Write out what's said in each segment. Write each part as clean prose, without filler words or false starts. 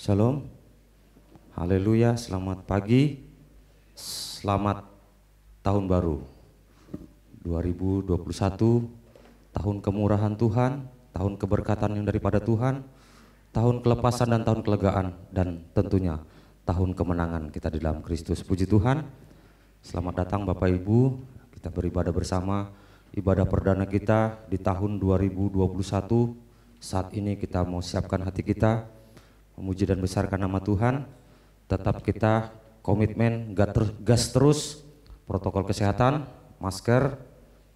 Shalom, haleluya, selamat pagi, selamat tahun baru 2021, tahun kemurahan Tuhan, tahun keberkatan yang daripada Tuhan, tahun kelepasan dan tahun kelegaan, dan tentunya tahun kemenangan kita di dalam Kristus. Puji Tuhan, selamat datang Bapak Ibu, kita beribadah bersama, ibadah perdana kita di tahun 2021. Saat ini kita mau siapkan hati kita, memuji dan besarkan nama Tuhan. Tetap kita komitmen gas terus protokol kesehatan, masker,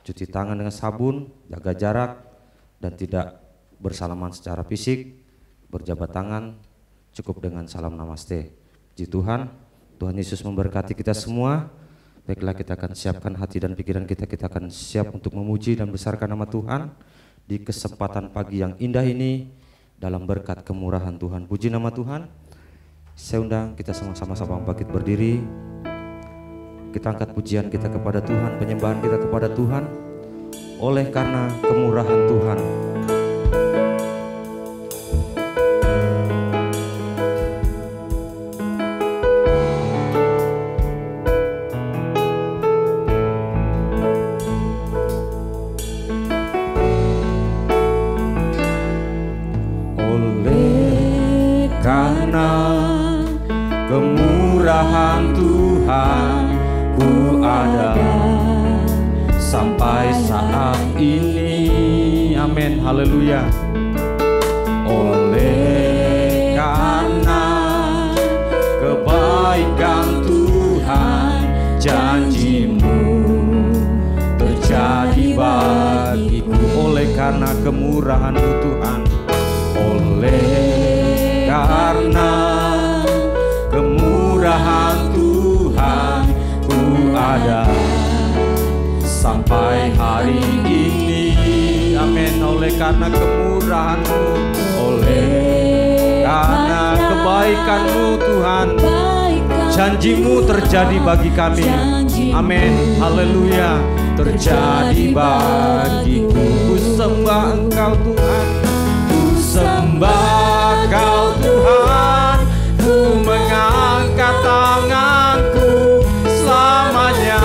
cuci tangan dengan sabun, jaga jarak, dan tidak bersalaman secara fisik, berjabat tangan, cukup dengan salam namaste. Puji Tuhan, Tuhan Yesus memberkati kita semua. Baiklah, kita akan siapkan hati dan pikiran kita akan siap untuk memuji dan besarkan nama Tuhan di kesempatan pagi yang indah ini. Dalam berkat kemurahan Tuhan, puji nama Tuhan. Saya undang kita sama-sama bangkit berdiri. Kita angkat pujian kita kepada Tuhan, penyembahan kita kepada Tuhan. Oleh karena kemurahan Tuhan, kemurahan Tuhan ku ada sampai saat ini. Amin, haleluya. Oleh karena kebaikan Tuhan, janji-Mu terjadi bagiku. Oleh karena kemurahan-Mu Tuhan, oleh karena kemurahan Tuhan ku ada sampai hari ini. Amin. Oleh karena kemurahan-Mu, oleh karena kebaikan-Mu Tuhan, janji-Mu terjadi bagi kami. Amin. Haleluya. Terjadi bagiku. Ku sembah Engkau Tuhan, ku sembah Engkau Tuhan. Ku mengangkat tanganku, selamanya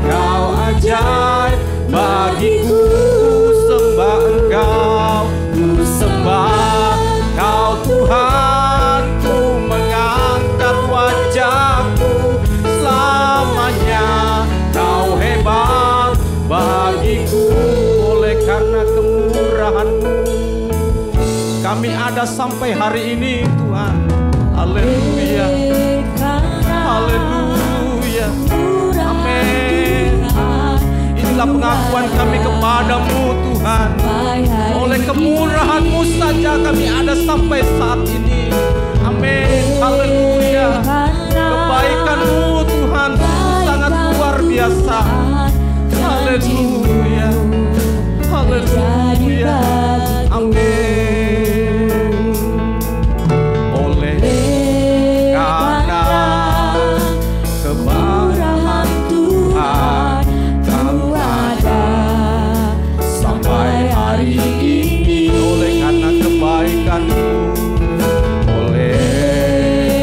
Kau ajaib bagiku. Ku sembah Engkau, ku sembah Kau Tuhan. Ku mengangkat wajahku, selamanya Kau hebat bagiku. Oleh karena kemurahan-Mu kami ada sampai hari ini Tuhan. Haleluya, haleluya, amin. Inilah pengakuan kami kepadamu Tuhan. Oleh kemurahan-Mu saja kami ada sampai saat ini. Amin, haleluya. Kebaikan-Mu Tuhan sangat luar biasa. Haleluya, haleluya, amin. Oleh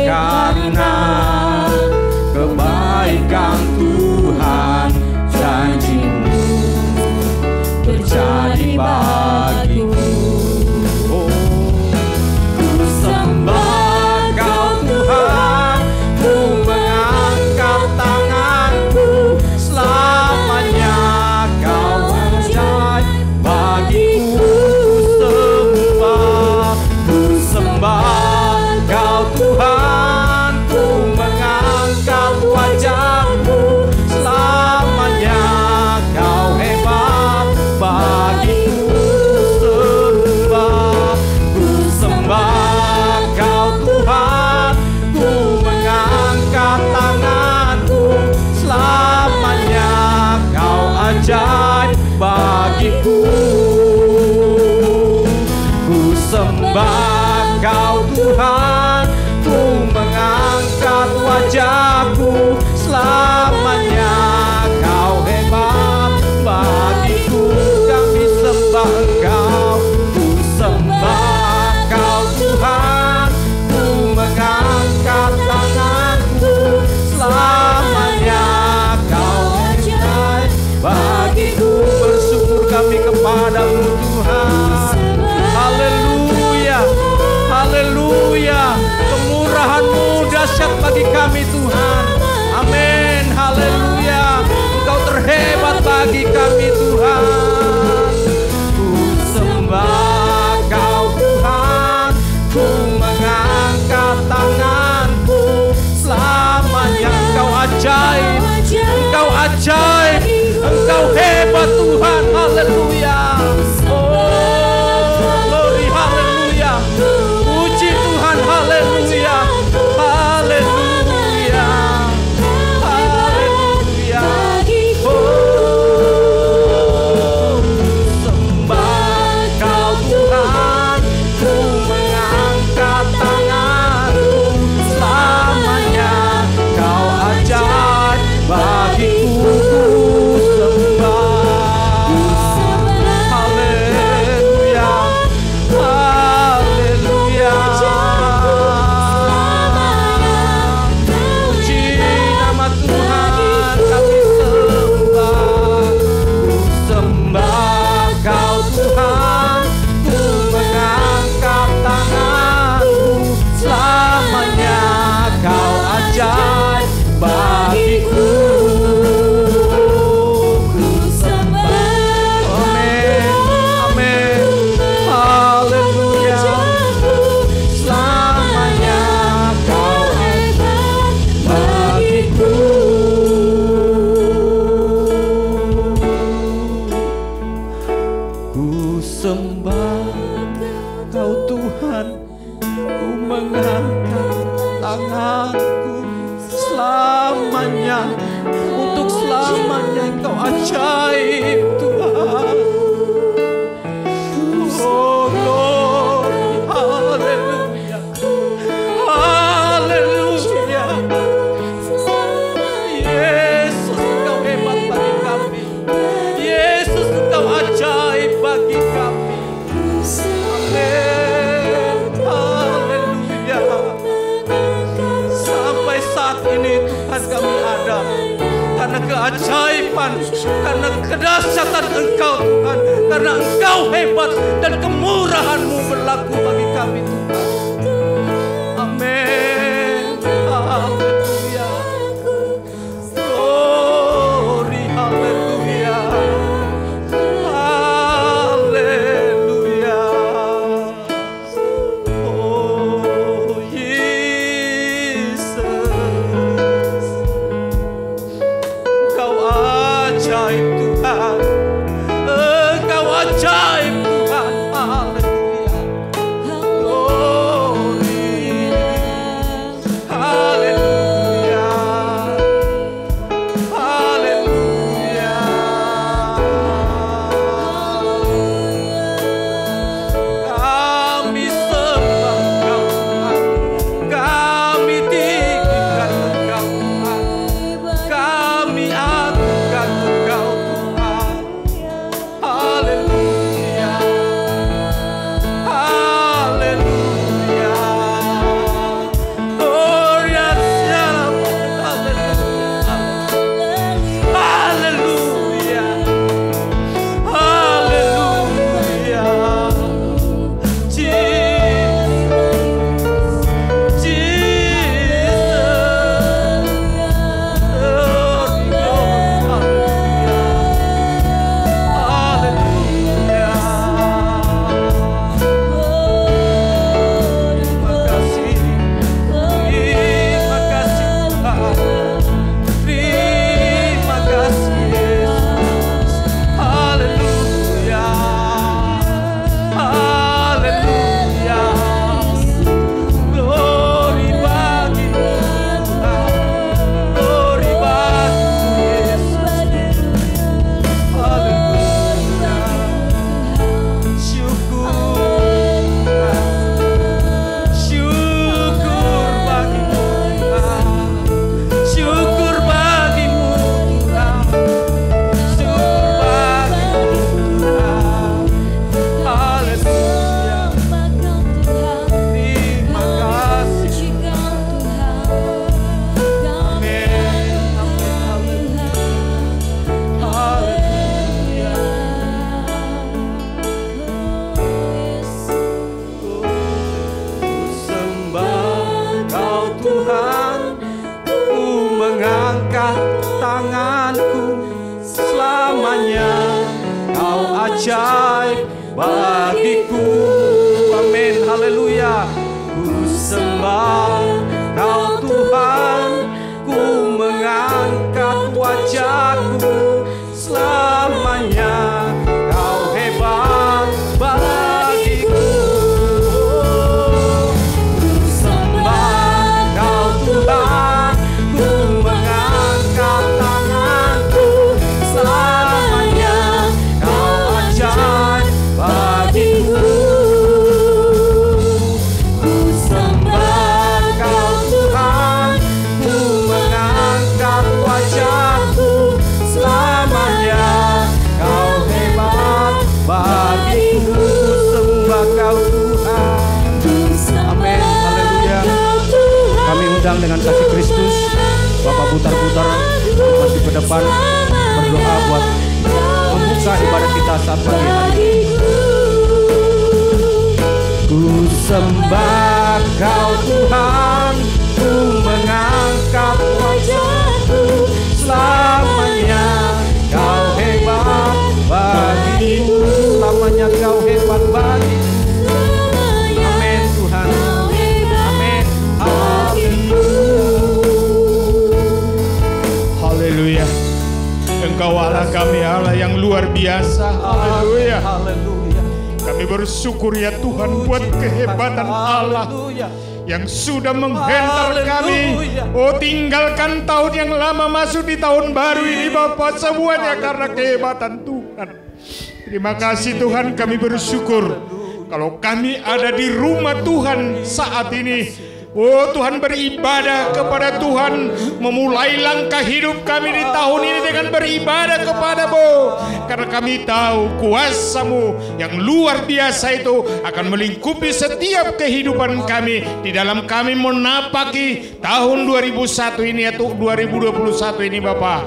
karena kebaikan Tuhan, janji-Mu terjadi bagiku. Oh, ku sembah Kau Tuhan, ku mengangkat tanganku, selamanya Kau ajaib bagiku. Sembah Kau Tuhan, ku mengangkat wajahku, selamanya Kau hebat bagiku. Ku sembah Kau Tuhan, ku mengangkat tanganku, selamanya Kau ajaib bagiku. Ku sembah Kau Tuhan, ku mengangkat wajahku, selamanya Kau hebat bagiku. Kami sembah Engkau, ku sembah Kau Tuhan, ku dahsyat bagi kami Tuhan. Amin, haleluya. Engkau terhebat bagi kami Tuhan. Ku sembah Kau Tuhan, ku mengangkat tanganku selamanya. Engkau ajaib, Engkau ajaib, Engkau hebat Tuhan, haleluya. Oh, glory, haleluya. Puji Tuhan, haleluya, haleluya, haleluya. Oh, sembah Kau Tuhan, ku mengangkat tanganku selamanya. Kau ajaib bagiku, ku sembah. Haleluya, haleluya. Puji nama Tuhan, kami sembah. Ku sembah Kau Tuhan, ku mengangkat tanganku selamanya. Kau ajaib bagiku, ku sembah. Amin, amin, haleluya. Selamanya Kau hebat bagiku. Ku sembah Kau Tuhan, ku mengangkat tanganku selamanya. Untuk selamanya Engkau ajaib Tuhan. Oh glory, haleluya, haleluya. Yesus Engkau hebat bagi kami. Yesus Engkau ajaib bagi kami. Amin, haleluya. Sampai saat ini Tuhan kami ada karena keajaiban, karena kedahsyatan Engkau Tuhan, karena Engkau hebat dan kemurahan-Mu berlaku bagi kami Tuhan. Amin, haleluya. Glory, haleluya, haleluya. Oh Yesus, Engkau ajaib Tuhan, Engkau ajaib Tuhan, haleluya. ajaib bagiku. Amin, haleluya. Ku sembah Kau Tuhan, ku mengangkat wajahku selamanya. Kau hebat bagiku. Ku sembah Kau Tuhan, ku mengangkat tanganku selamanya. Kau ajaib bagiku. Dengan kasih Kristus, Bapak putar-putar masih ke depan berdoa buat membuka ibadah kita saat pagi hari. Ku sembah Kau Tuhan, ku mengangkat wajahku selamanya. Kau hebat bagiku, selamanya Kau hebat bagiku. Amin Tuhan. Haleluya. Engkau Allah kami, Allah yang luar biasa. Haleluya. Kami bersyukur ya Tuhan buat kehebatan Allah yang sudah menghantar kami. Oh, tinggalkan tahun yang lama masuk di tahun baru ini Bapak, semuanya karena kehebatan Tuhan. Terima kasih Tuhan, kami bersyukur kalau kami ada di rumah Tuhan saat ini. Oh Tuhan, beribadah kepada Tuhan, memulai langkah hidup kami di tahun ini dengan beribadah kepada-Mu, karena kami tahu kuasa-Mu yang luar biasa itu akan melingkupi setiap kehidupan kami di dalam kami menapaki tahun 2001 ini atau 2021 ini Bapak.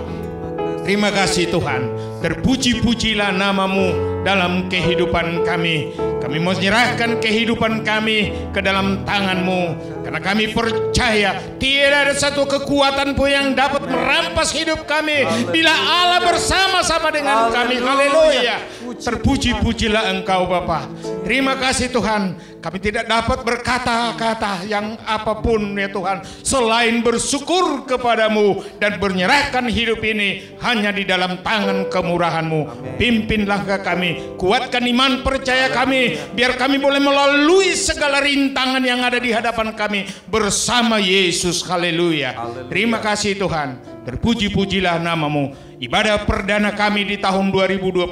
Terima kasih Tuhan, terpuji-pujilah nama-Mu dalam kehidupan kami. Kami mau menyerahkan kehidupan kami ke dalam tangan-Mu, karena kami percaya tidak ada satu kekuatan pun yang dapat merampas hidup kami bila Allah bersama-sama dengan kami. Haleluya. Terpuji-pujilah Engkau Bapa. Terima kasih Tuhan, kami tidak dapat berkata-kata yang apapun ya Tuhan selain bersyukur kepada-Mu dan menyerahkan hidup ini hanya di dalam tangan kemurahan-Mu. Pimpin langkah kami, kuatkan iman percaya kami, biar kami boleh melalui segala rintangan yang ada di hadapan kami bersama Yesus. Haleluya. Terima kasih Tuhan, terpuji-pujilah nama-Mu. Ibadah perdana kami di tahun 2021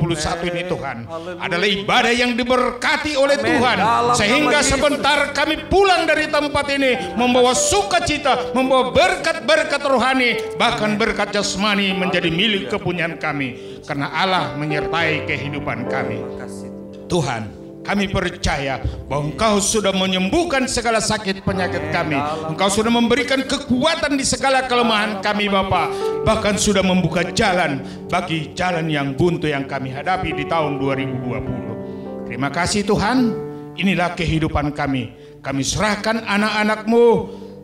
ini Tuhan adalah ibadah yang diberkati oleh Tuhan, sehingga sebentar kami pulang dari tempat ini membawa sukacita, membawa berkat-berkat rohani, bahkan berkat jasmani menjadi milik kepunyaan kami, karena Allah menyertai kehidupan kami. Tuhan, kami percaya bahwa Engkau sudah menyembuhkan segala sakit penyakit kami. Engkau sudah memberikan kekuatan di segala kelemahan kami Bapa. Bahkan sudah membuka jalan bagi jalan yang buntu yang kami hadapi di tahun 2020. Terima kasih Tuhan. Inilah kehidupan kami. Kami serahkan anak-anak-Mu,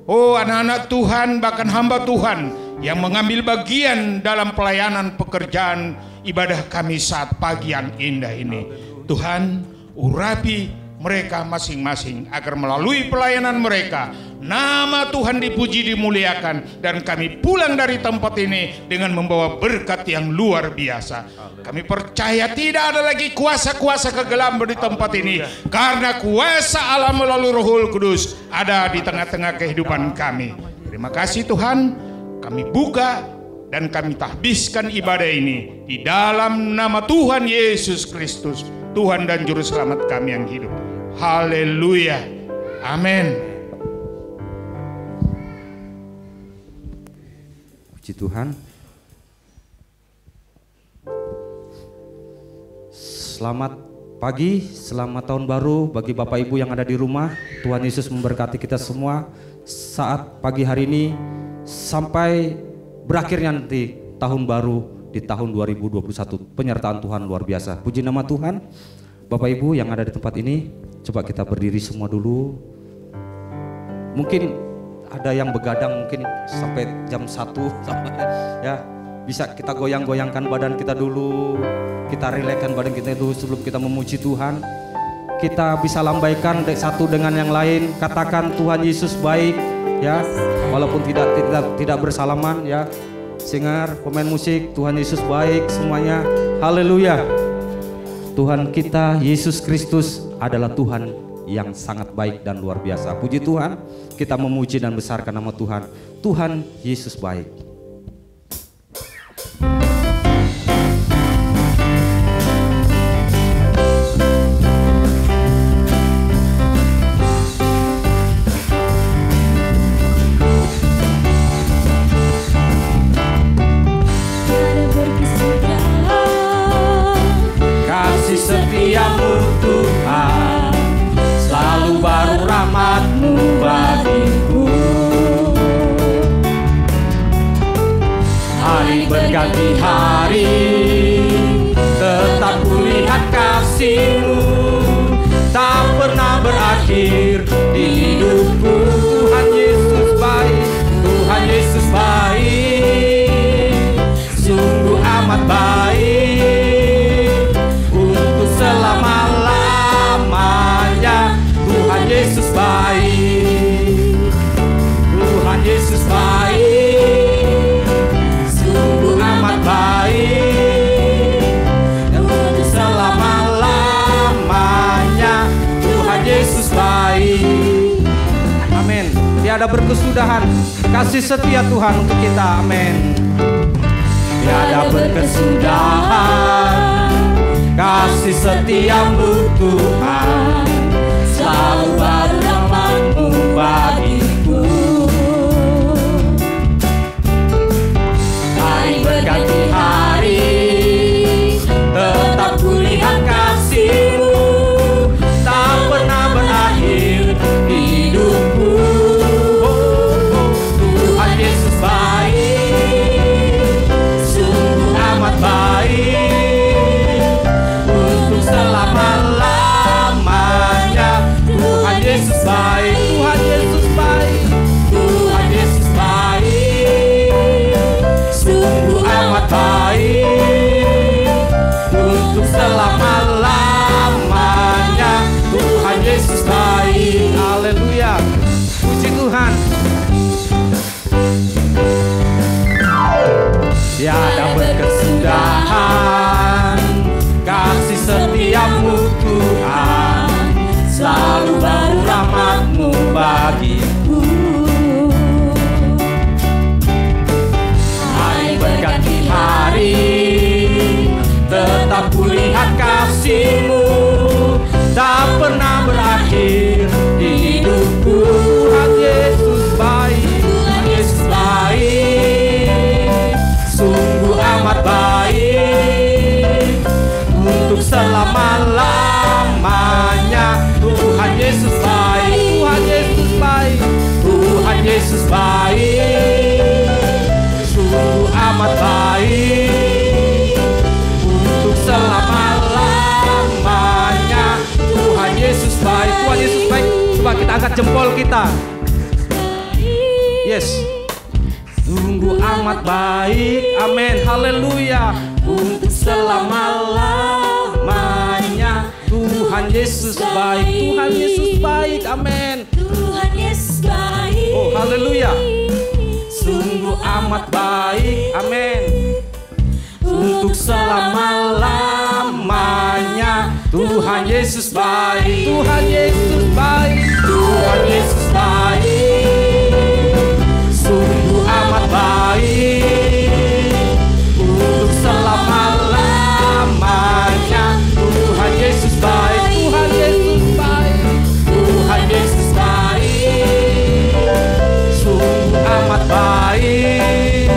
oh anak-anak Tuhan, bahkan hamba Tuhan yang mengambil bagian dalam pelayanan pekerjaan ibadah kami saat pagi yang indah ini. Tuhan, urapi mereka masing-masing agar melalui pelayanan mereka nama Tuhan dipuji, dimuliakan, dan kami pulang dari tempat ini dengan membawa berkat yang luar biasa. Kami percaya tidak ada lagi kuasa-kuasa kegelapan di tempat ini, karena kuasa Allah melalui Rohul Kudus ada di tengah-tengah kehidupan kami. Terima kasih Tuhan, kami buka dan kami tahbiskan ibadah ini di dalam nama Tuhan Yesus Kristus, Tuhan dan Juru Selamat kami yang hidup. Haleluya. Amin. Puji Tuhan. Selamat pagi, selamat tahun baru bagi Bapak Ibu yang ada di rumah. Tuhan Yesus memberkati kita semua saat pagi hari ini sampai berakhirnya nanti tahun baru di tahun 2021. Penyertaan Tuhan luar biasa. Puji nama Tuhan. Bapak Ibu yang ada di tempat ini, coba kita berdiri semua dulu. Mungkin ada yang begadang mungkin sampai jam 1 ya. Bisa kita goyang-goyangkan badan kita dulu. Kita rilekskan badan kita dulu sebelum kita memuji Tuhan. Kita bisa lambaikan satu dengan yang lain. Katakan Tuhan Yesus baik, ya. Walaupun tidak bersalaman, ya. Singer, pemain musik, Tuhan Yesus baik semuanya. Haleluya. Tuhan kita Yesus Kristus adalah Tuhan yang sangat baik dan luar biasa. Puji Tuhan, kita memuji dan besarkan nama Tuhan. Tuhan Yesus baik. Setiamu Tuhan, selalu baru rahmat-Mu bagiku. Hari berganti hari, tetap kulihat kasih-Mu, tak pernah berakhir di hidupku. Tuhan Yesus baik, Tuhan Yesus baik, sungguh amat baik. Selama-lamanya Tuhan Yesus baik, Tuhan Yesus baik, sungguh amat baik. Untuk selama-lamanya Tuhan Yesus baik. Amin. Tiada berkesudahan kasih setia Tuhan untuk kita. Amin. Tiada berkesudahan kasih setiamu Tuhan, selalu baru rahmat-Mu bagiku. Hari berganti hari, tetap kulihat kasih-Mu, tak pernah berakhir di hidupku. Tuhan Yesus baik, sungguh amat baik. Selama-lamanya Tuhan Yesus baik, Tuhan Yesus baik, Tuhan Yesus baik, sungguh amat baik. Untuk selama-lamanya Tuhan Yesus baik. Haleluya. Puji Tuhan. Tiada berkesudahan kasih setiamu Tuhan, selalu baru rahmat-Mu bagiku. Hari berganti hari, tetap kulihat kasih-Mu, tak pernah berakhir di hidupku. Tuhan Yesus baik, Tuhan Yesus baik, sungguh amat baik. Untuk selama-lamanya Tuhan Yesus baik, Tuhan Yesus baik, Tuhan Yesus baik, sungguh amat baik. Untuk selama-lamanya Tuhan Yesus baik, Tuhan Yesus baik. Coba kita angkat jempol kita. Yes. Sungguh amat baik, amin, haleluya. Untuk selama-lamanya Tuhan Yesus baik, Tuhan Yesus baik, amin. Tuhan Yesus baik. Oh, haleluya. Sungguh amat baik, amin. Untuk selama-lamanya Tuhan Yesus baik, Tuhan Yesus baik, Tuhan Yesus baik, sungguh amat baik. Untuk selama-lamanya Tuhan Yesus baik, Tuhan Yesus baik, Tuhan Yesus baik, sungguh amat baik.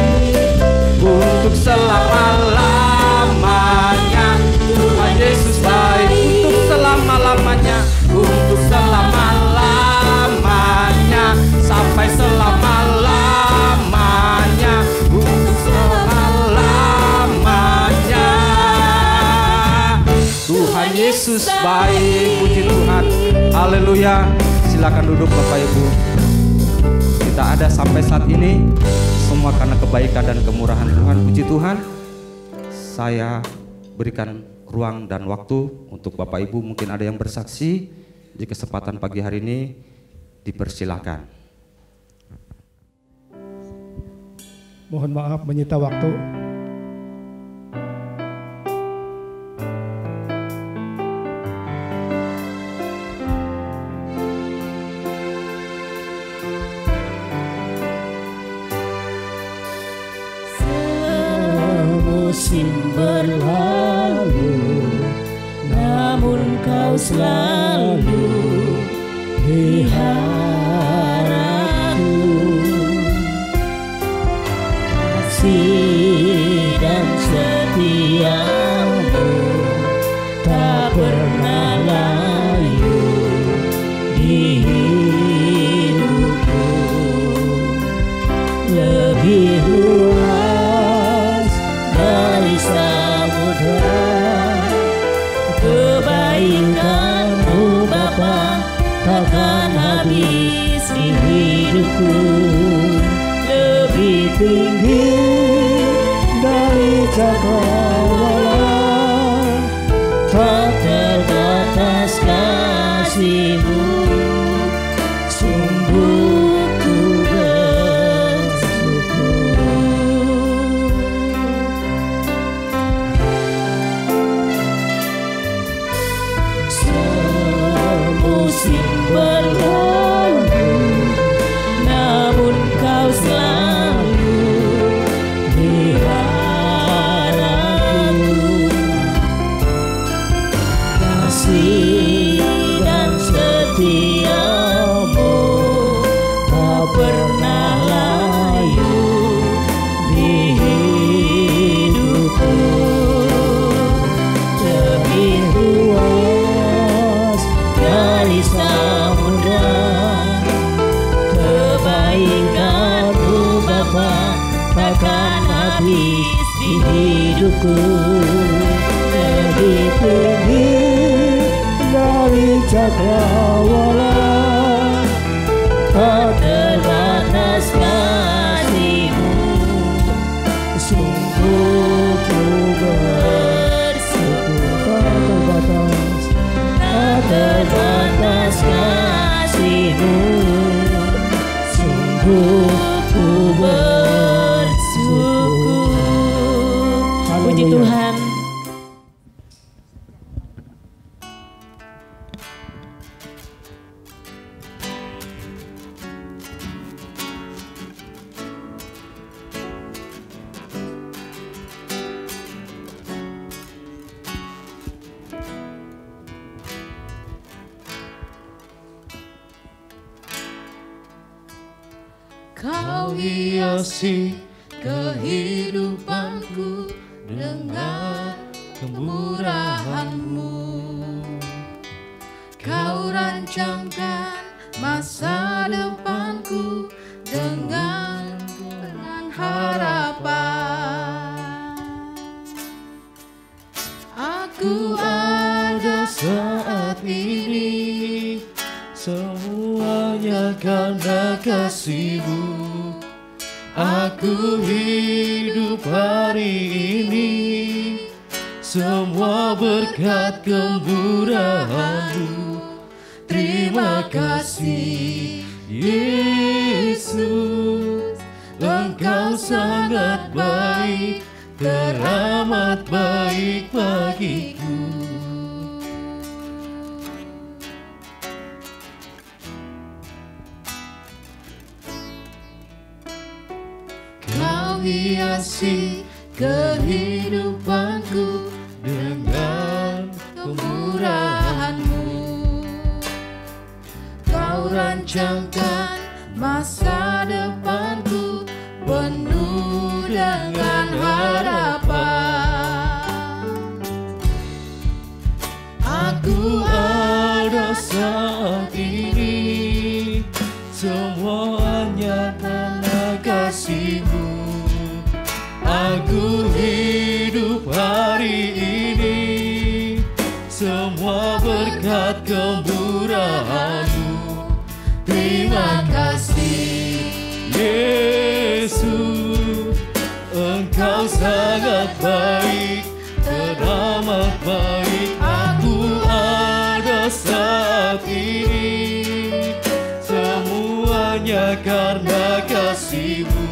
Untuk selama-lamanya Tuhan Yesus baik, untuk selama-lamanya, untuk selama-lamanya, sampai selama-lamanya, untuk selama-lamanya. Tuhan Yesus baik, puji Tuhan. Haleluya. Silakan duduk Bapak Ibu. kita ada sampai saat ini semua karena kebaikan dan kemurahan Tuhan. Puji Tuhan. Saya berikan ruang dan waktu untuk Bapak Ibu, mungkin ada yang bersaksi di kesempatan pagi hari ini, dipersilakan. Mohon maaf menyita waktu. Musim berlalu, namun kau selalu di hatiku. Kasih dan setiamu tak pernah layu di hidupku. Lebih luas dari samudra, kebaikan-Mu Bapa takkan habis di hidupku. Lebih tinggi dari cakrawala, tak terbatas kasih-Mu. Sungguh ku musim berlalu, namun kau selalu di hatiku. Kasih dan setiamu tak pernah layu di hidupku. Lebih luas dari samudra, kebaikan-Mu Bapa takkan habis di hidupku. Lebih tinggi dari cakrawala, tak terbatas kasih-Mu. Sungguh ku bersyukur, tak terbatas kasih-Mu. Sungguh ku bersyukur. Puji Tuhan. Kau hiasi kehidupanku dengan kemurahan-Mu. Kau rancangkan masa depanku dengan harapan. Aku ada saat ini, semuanya karena kasih-Mu. Aku hidup hari ini, semua berkat kemurahan-Mu. Terima kasih Yesus, Engkau sangat baik, teramat baik bagiku. Kau hiasi kehidupanku dengan kemurahan-Mu. Kau rancangkan masa depanku penuh dengan harapan. Aku ada saat ini, semuanya karena kasih-Mu. Aku hidup hari ini, semua berkat kemurahan-Mu. Terima kasih sangat baik, teramat baik. Aku ada saat ini, semuanya karena kasih-Mu.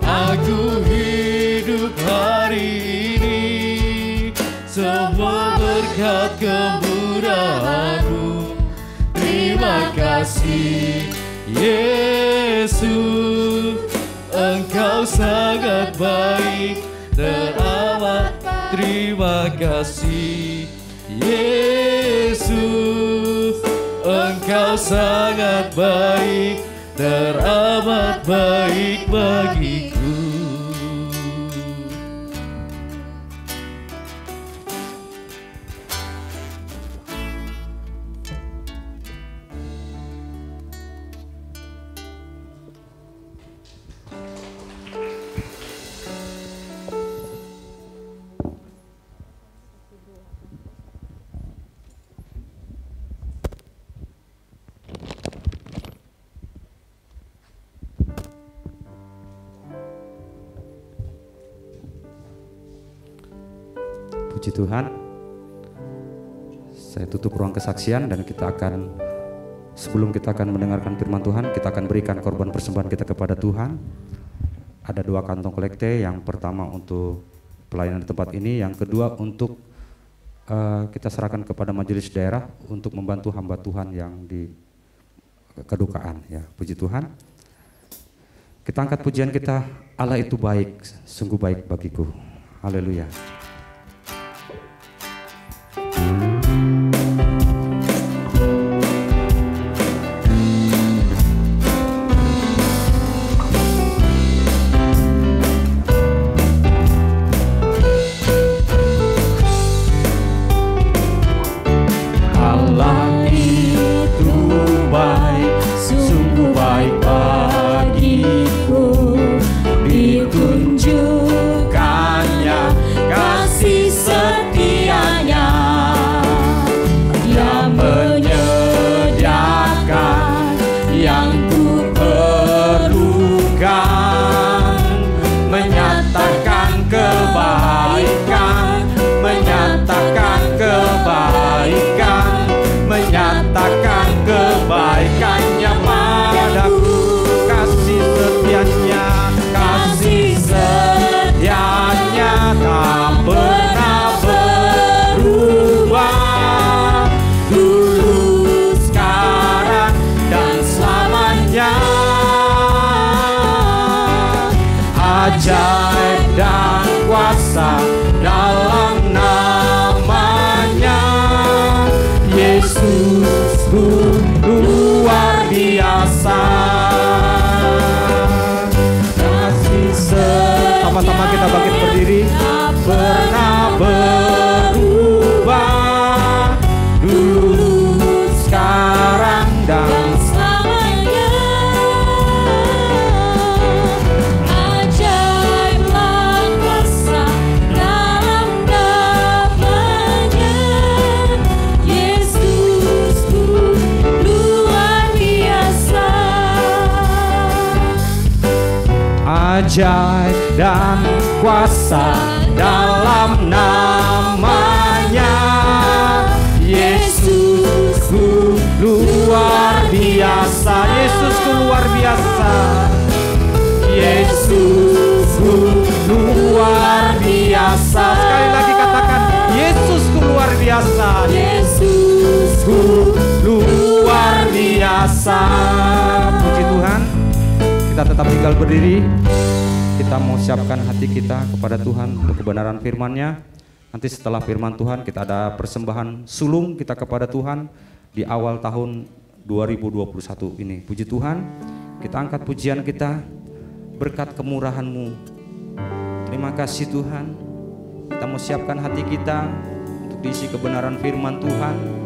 Aku hidup hari ini, semua berkat kemurahan-Mu. Terima kasih Yesus, Engkau sangat baik, teramat. Terima kasih Yesus, Engkau sangat baik, teramat baik bagiku. Puji Tuhan. Saya tutup ruang kesaksian dan sebelum kita akan mendengarkan firman Tuhan, kita akan berikan korban persembahan kita kepada Tuhan. Ada 2 kantong kolekte, yang pertama untuk pelayanan di tempat ini, yang kedua untuk kita serahkan kepada majelis daerah untuk membantu hamba Tuhan yang di kedukaan. Ya, puji Tuhan. Kita angkat pujian kita, Allah itu baik, sungguh baik bagiku. Haleluya. Ajaib dan kuasa dalam namanya, Yesus luar biasa. Sama-sama kita bangkit berdiri. Pernah berubah, dulu, sekarang, dan selamanya. Ajaib dan kuasa dalam namanya, Yesusku luar biasa. ajaib dan kuasa dalam namanya, Yesusku luar biasa. Yesusku luar biasa. Yesusku luar biasa. Sekali lagi katakan, Yesusku luar biasa. Yesusku luar biasa. Puji Tuhan. Kita tetap tinggal berdiri. Kita mau siapkan hati kita kepada Tuhan untuk kebenaran firman-Nya. Nanti setelah firman Tuhan kita ada persembahan sulung kita kepada Tuhan di awal tahun 2021 ini. Puji Tuhan, kita angkat pujian kita, berkat kemurahan-Mu. Terima kasih Tuhan. Kita mau siapkan hati kita untuk diisi kebenaran firman Tuhan.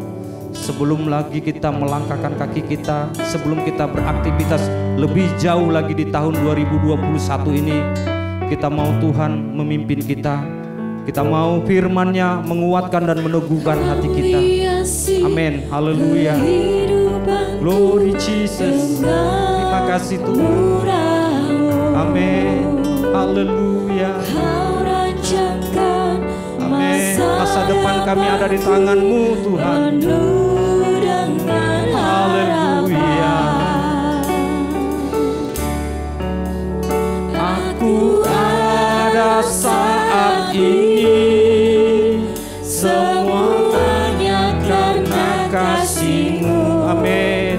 Sebelum lagi kita melangkahkan kaki kita, sebelum kita beraktivitas lebih jauh lagi di tahun 2021 ini, kita mau Tuhan memimpin kita. Kita mau firman-Nya menguatkan dan meneguhkan hati kita. Amin. Haleluya. Glory Jesus. Terima kasih Tuhan. Amin. Haleluya. Kau rancangkan Amin. Masa depan kami ada di tangan-Mu Tuhan. penuh dengan Haleluya. Aku ada saat ini, semuanya karena kasih-Mu. Amin.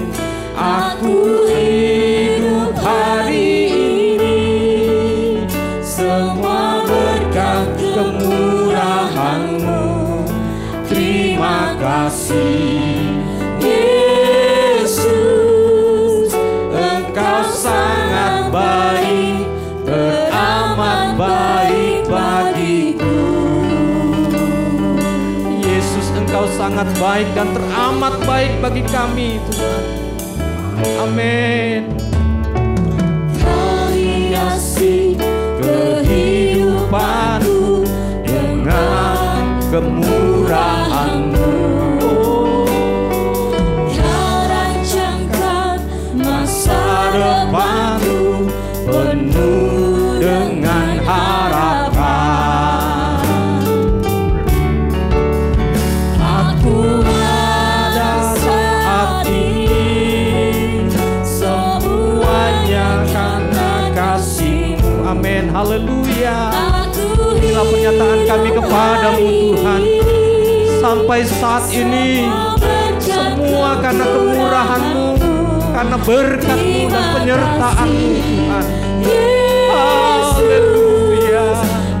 Aku hidup hari ini, semua berkat kemurahan-Mu. Terima kasih Yesus, Engkau sangat baik, teramat baik bagiku. Yesus, Engkau sangat baik dan teramat baik bagi kami Tuhan. Amin. Kau hiasi kehidupanku Dengan kemurahan-Mu, Kau rancangkan masa depanku penuh dengan harapan. Aku ada saat ini, semuanya karena kasih-Mu. Amin. Haleluya. Inilah pernyataan kami kepadamu Tuhan. Sampai saat ini semua karena kemurahan-Mu, karena berkat-Mu dan penyertaan-Mu Tuhan. Haleluya.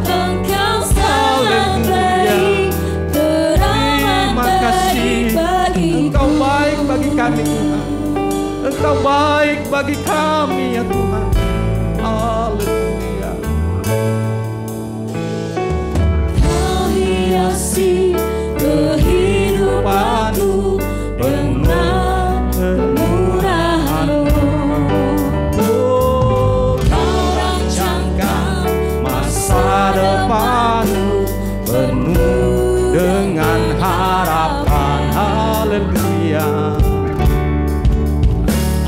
Engkau sangat baik, Terima kasih. Engkau baik bagi kami Tuhan. Engkau baik bagi kami ya Tuhan. Haleluya. Kau hiasi kehidupanku dengan kemurahan-Mu. Kau rancangkan masa depanku penuh dengan harapan. Haleluya.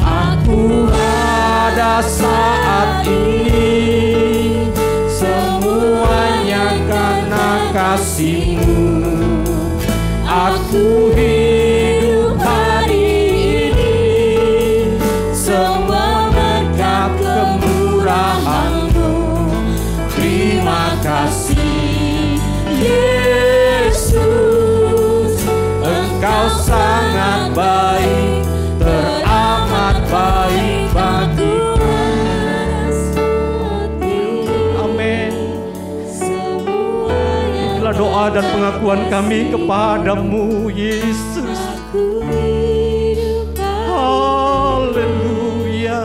Aku ada saat ini, semuanya karena kasih-Mu. Aku hidup hari ini, semua berkat kemurahan-Mu. Terima kasih Yesus, Engkau sangat baik, teramat baik bagiku. Amin. Itulah doa dan pengakuan kami kepadamu Yesus. Haleluya.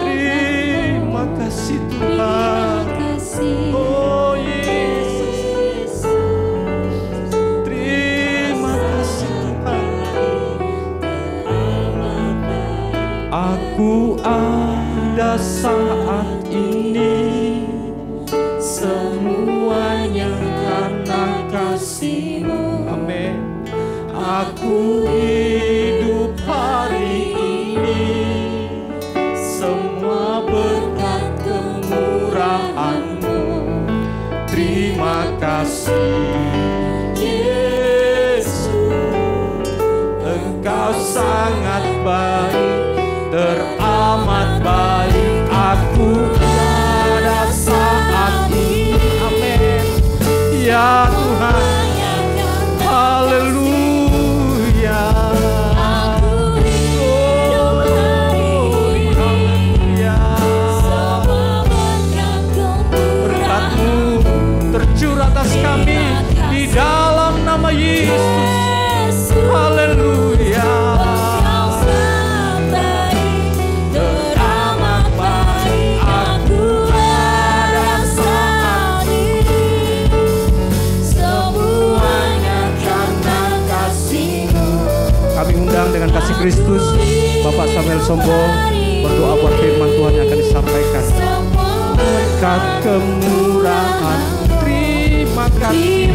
Terima kasih Tuhan. Oh Yesus. Terima kasih Tuhan. Aku ada saat ini, semuanya karena kasih-Mu. Amin. Aku hidup hari ini, semua berkat kemurahan-Mu. Terima kasih Yesus, Engkau sangat baik, teramat baik. Aku pada saat ini. Amin. Ya Tuhan. Haleluya. Berkat-Mu tercurah atas kami di dalam nama Yesus. Haleluya. Teramat baik. Aku ada saat ini, semuanya karena kasih-Mu. Kami undang dengan kasih Kristus Bapak Samuel Sombo berdoa buat firman Tuhan yang akan disampaikan. Berkat kemurahan, terima kasih.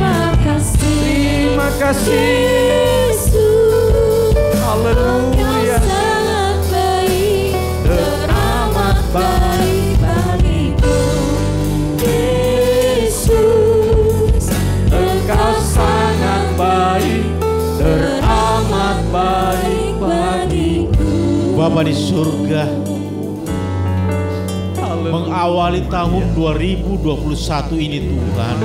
Terima kasih. Haleluya. Teramat Bapa di surga, mengawali tahun 2021 ini Tuhan,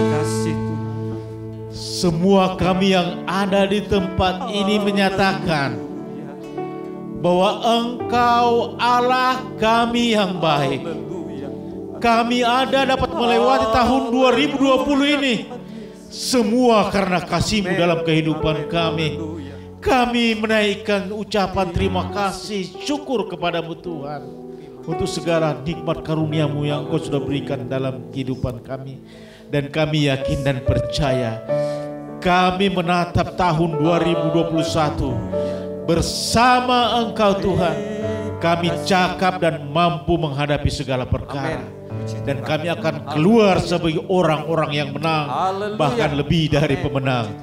semua kami yang ada di tempat ini menyatakan bahwa Engkau Allah kami yang baik. Kami ada dapat melewati tahun 2020 ini semua karena kasih-Mu dalam kehidupan kami. Kami menaikkan ucapan terima kasih, syukur kepadamu Tuhan untuk segala nikmat karunia-Mu yang Engkau sudah berikan dalam kehidupan kami. Dan kami yakin dan percaya kami menatap tahun 2021 bersama Engkau Tuhan. Kami cakap dan mampu menghadapi segala perkara. Dan kami akan keluar sebagai orang-orang yang menang, bahkan lebih dari pemenang.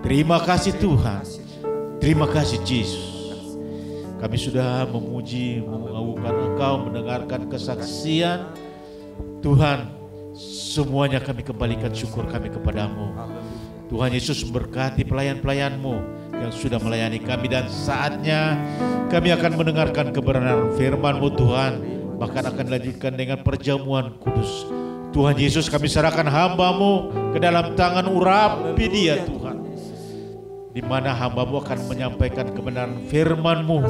Terima kasih Tuhan. Terima kasih Yesus. Kami sudah memuji, mengagungkan Engkau, mendengarkan kesaksian. Tuhan, semuanya kami kembalikan syukur kami kepadamu. Tuhan Yesus memberkati pelayan-pelayan-Mu yang sudah melayani kami. Dan saatnya kami akan mendengarkan kebenaran firman-Mu Tuhan. Bahkan akan dilanjutkan dengan perjamuan kudus. Tuhan Yesus, kami serahkan hamba-Mu ke dalam tangan, urapi dia Tuhan. Di mana hamba-Mu akan menyampaikan kebenaran firman-Mu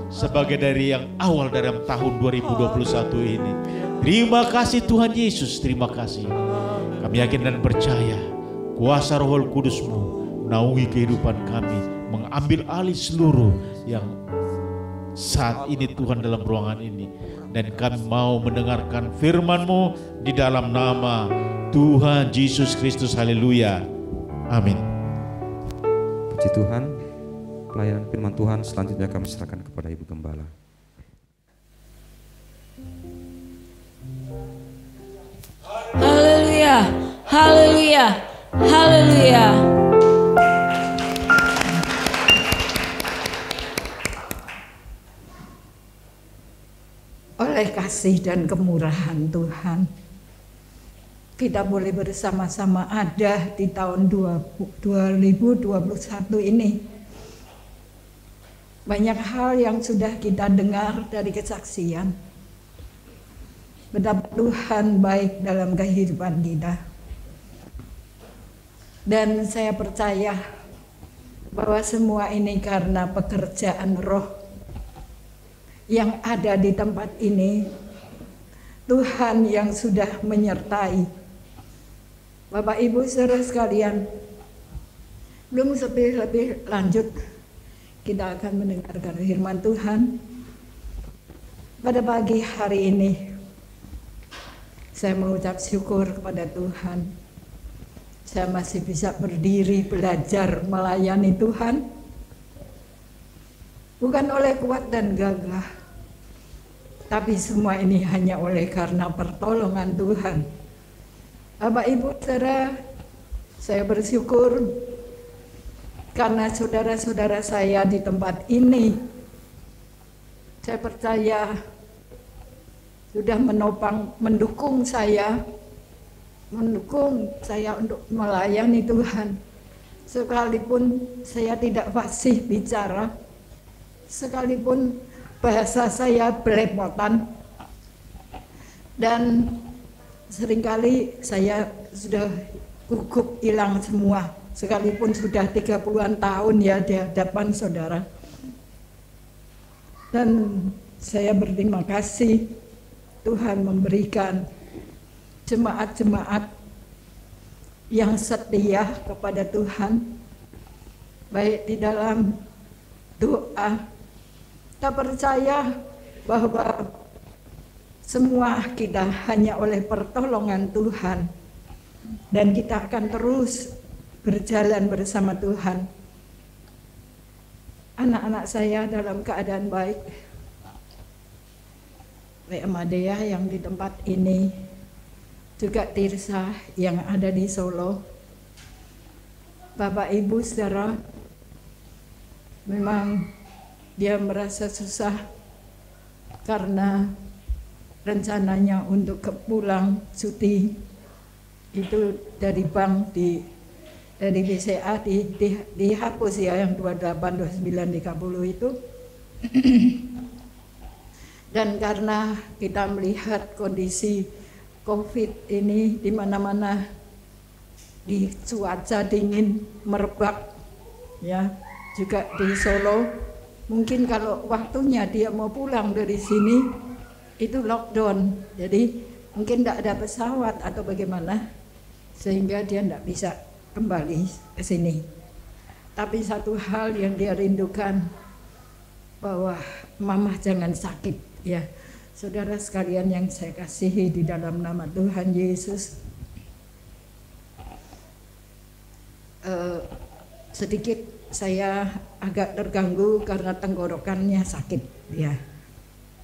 sebagai dari yang awal dalam tahun 2021 ini. Terima kasih Tuhan Yesus, terima kasih. Kami yakin dan percaya kuasa Roh Kudus-Mu menaungi kehidupan kami, mengambil alih seluruh yang saat ini Tuhan dalam ruangan ini. Dan kami mau mendengarkan firman-Mu di dalam nama Tuhan Yesus Kristus. Haleluya. Amin. Puji Tuhan. Pelayanan firman Tuhan selanjutnya kami serahkan kepada Ibu Gembala. Haleluya, haleluya, haleluya. Oleh kasih dan kemurahan Tuhan, kita boleh bersama-sama ada di tahun 2021 ini. Banyak hal yang sudah kita dengar dari kesaksian. Betapa Tuhan baik dalam kehidupan kita. Dan saya percaya bahwa semua ini karena pekerjaan Roh yang ada di tempat ini. Tuhan yang sudah menyertai. Bapak Ibu saudara sekalian, belum lebih lanjut kita akan mendengarkan firman Tuhan. Pada pagi hari ini saya mengucap syukur kepada Tuhan. Saya masih bisa berdiri belajar melayani Tuhan, bukan oleh kuat dan gagah, tapi semua ini hanya oleh karena pertolongan Tuhan. Bapak Ibu saudara, saya bersyukur karena saudara-saudara saya di tempat ini, saya percaya sudah mendukung saya untuk melayani Tuhan. Sekalipun saya tidak fasih bicara, sekalipun bahasa saya belepotan, dan seringkali saya sudah gugup hilang semua, sekalipun sudah 30-an tahun ya di hadapan saudara. Dan saya berterima kasih Tuhan memberikan jemaat-jemaat yang setia kepada Tuhan, baik di dalam doa. Kita percaya bahwa semua kita hanya oleh pertolongan Tuhan, dan kita akan terus berjalan bersama Tuhan. Anak-anak saya dalam keadaan baik, baik Amadea yang di tempat ini, juga Tirsa yang ada di Solo. Bapak Ibu saudara, memang dia merasa susah karena rencananya untuk pulang cuti itu dari bank dari BCA dihapus ya, yang 28, 29, 30 itu. Dan karena kita melihat kondisi COVID ini di mana-mana, di cuaca dingin merebak, ya, juga di Solo, mungkin kalau waktunya dia mau pulang dari sini itu lockdown, jadi mungkin tidak ada pesawat atau bagaimana, sehingga dia tidak bisa kembali ke sini. Tapi satu hal yang dia rindukan, bahwa Mama jangan sakit. Ya, saudara sekalian yang saya kasihi di dalam nama Tuhan Yesus, sedikit saya agak terganggu karena tenggorokannya sakit. Ya,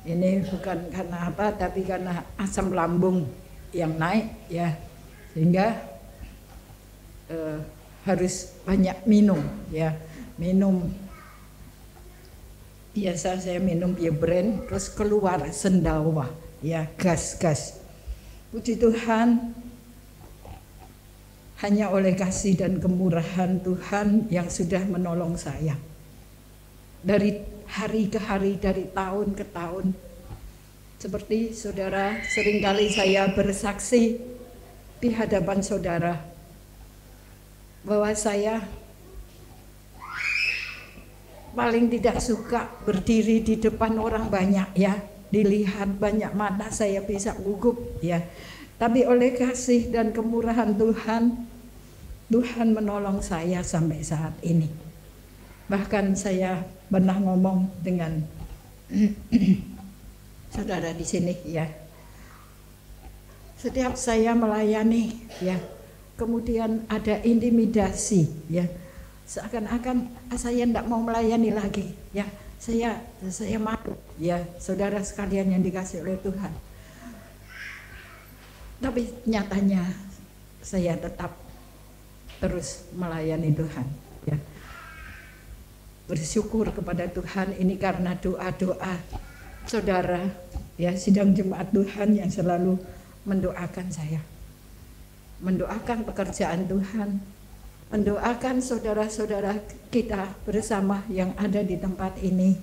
ini bukan karena apa, tapi karena asam lambung yang naik, ya, sehingga harus banyak minum, ya, minum. Biasa saya minum Biobren, terus keluar sendawa, ya, gas. Puji Tuhan, hanya oleh kasih dan kemurahan Tuhan yang sudah menolong saya. Dari hari ke hari, dari tahun ke tahun. Seperti saudara, seringkali saya bersaksi di hadapan saudara bahwa saya paling tidak suka berdiri di depan orang banyak, ya, dilihat banyak mata, saya bisa gugup, ya. Tapi oleh kasih dan kemurahan Tuhan, Tuhan menolong saya sampai saat ini. Bahkan saya pernah ngomong dengan saudara di sini, ya. Setiap saya melayani, ya, kemudian ada intimidasi, ya. Seakan-akan saya tidak mau melayani lagi, ya, saya malu, ya, saudara sekalian yang dikasih oleh Tuhan. Tapi nyatanya saya tetap terus melayani Tuhan, ya. Bersyukur kepada Tuhan ini karena doa-doa saudara, ya, sidang jemaat Tuhan yang selalu mendoakan saya, mendoakan pekerjaan Tuhan, mendoakan saudara-saudara kita bersama yang ada di tempat ini.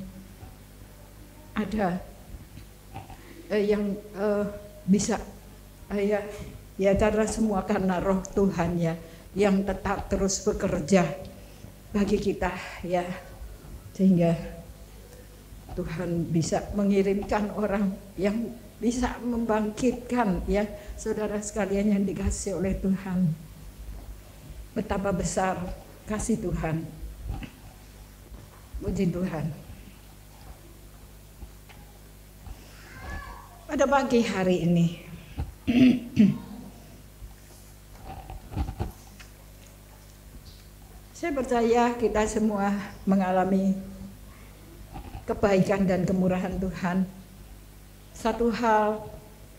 Ada yang bisa ya karena semua karena roh Tuhan, ya, yang tetap terus bekerja bagi kita, ya, sehingga Tuhan bisa mengirimkan orang yang bisa membangkitkan, ya, saudara sekalian yang dikasih oleh Tuhan. Betapa besar kasih Tuhan. Puji Tuhan. Pada pagi hari ini saya percaya kita semua mengalami kebaikan dan kemurahan Tuhan. Satu hal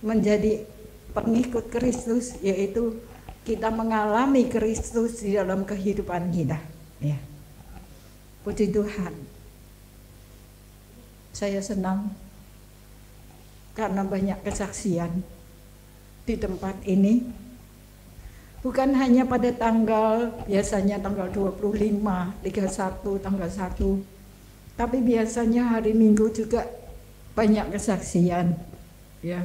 menjadi pengikut Kristus, yaitu kita mengalami Kristus di dalam kehidupan kita, ya. Puji Tuhan. Saya senang karena banyak kesaksian di tempat ini. Bukan hanya pada biasanya tanggal 25, 31, tanggal 1. Tapi biasanya hari Minggu juga banyak kesaksian, ya.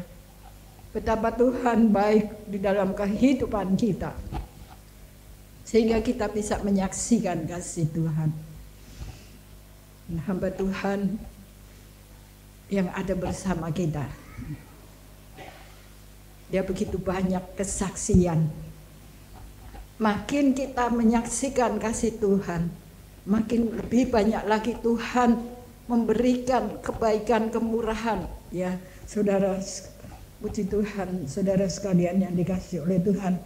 Betapa Tuhan baik di dalam kehidupan kita, sehingga kita bisa menyaksikan kasih Tuhan. Hamba Tuhan yang ada bersama kita, dia begitu banyak kesaksian. Makin kita menyaksikan kasih Tuhan, makin lebih banyak lagi Tuhan memberikan kebaikan, kemurahan, ya, saudara. Puji Tuhan, saudara sekalian yang dikasih oleh Tuhan.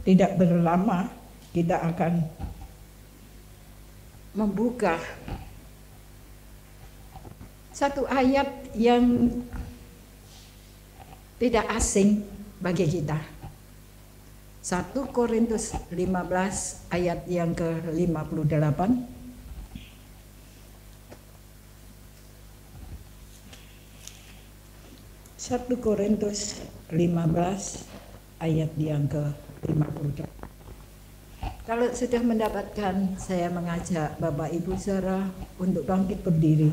Tidak berlama kita akan membuka satu ayat yang tidak asing bagi kita. 1 Korintus 15 ayat yang ke-58. 1 Korintus 15 ayat yang ke-58. Kalau sudah mendapatkan, saya mengajak Bapak Ibu saudara untuk bangkit berdiri.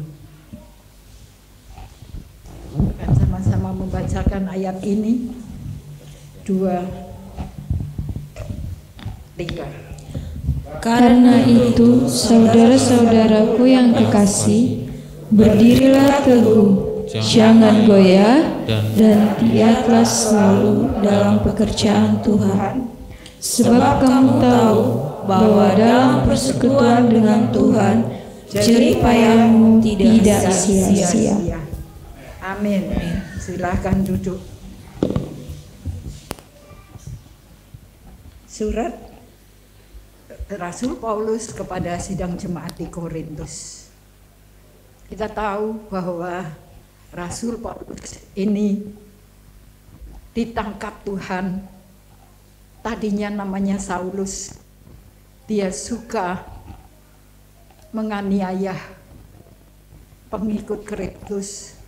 Akan sama-sama membacakan ayat ini. 2, 3. Karena itu, saudara-saudaraku yang kekasih, berdirilah teguh, jangan goyah, dan giatlah selalu dalam pekerjaan Tuhan. Sebab kamu tahu bahwa dalam persekutuan dengan Tuhan, jerih payahmu tidak sia-sia. Amin. Silakan duduk. Surat Rasul Paulus kepada sidang jemaat di Korintus. Kita tahu bahwa Rasul Paulus ini ditangkap Tuhan. Tadinya namanya Saulus. Dia suka menganiaya pengikut Kristus.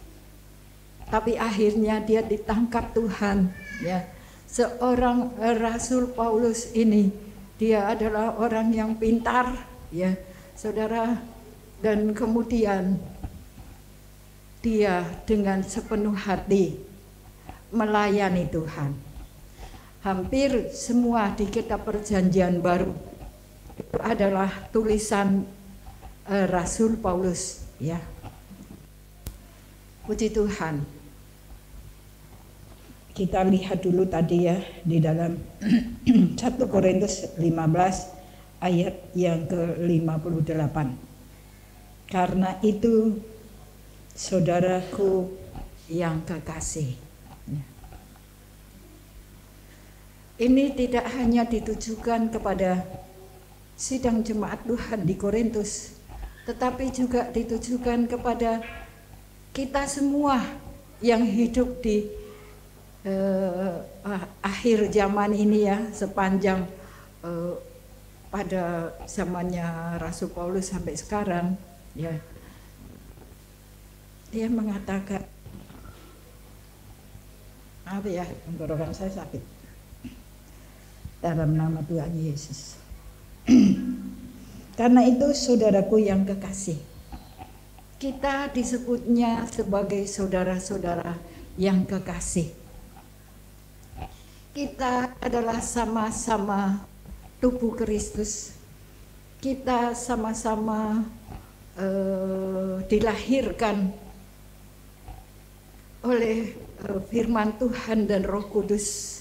Tapi akhirnya dia ditangkap Tuhan, ya. Seorang Rasul Paulus ini, dia adalah orang yang pintar, ya, saudara, dan kemudian dia dengan sepenuh hati melayani Tuhan. Hampir semua di kitab Perjanjian Baru itu adalah tulisan Rasul Paulus, ya. Puji Tuhan. Kita lihat dulu tadi ya di dalam 1 Korintus 15 ayat yang ke-58. Karena itu saudaraku yang kekasih. Ini tidak hanya ditujukan kepada sidang jemaat Tuhan di Korintus, tetapi juga ditujukan kepada kita semua yang hidup di akhir zaman ini ya, sepanjang pada zamannya Rasul Paulus sampai sekarang, ya. Dia mengatakan, apa ya, tenggorokan saya sakit. Dalam nama Tuhan Yesus. Karena itu saudaraku yang kekasih, kita disebutnya sebagai saudara-saudara yang kekasih. Kita adalah sama-sama tubuh Kristus. Kita sama-sama dilahirkan oleh firman Tuhan dan Roh Kudus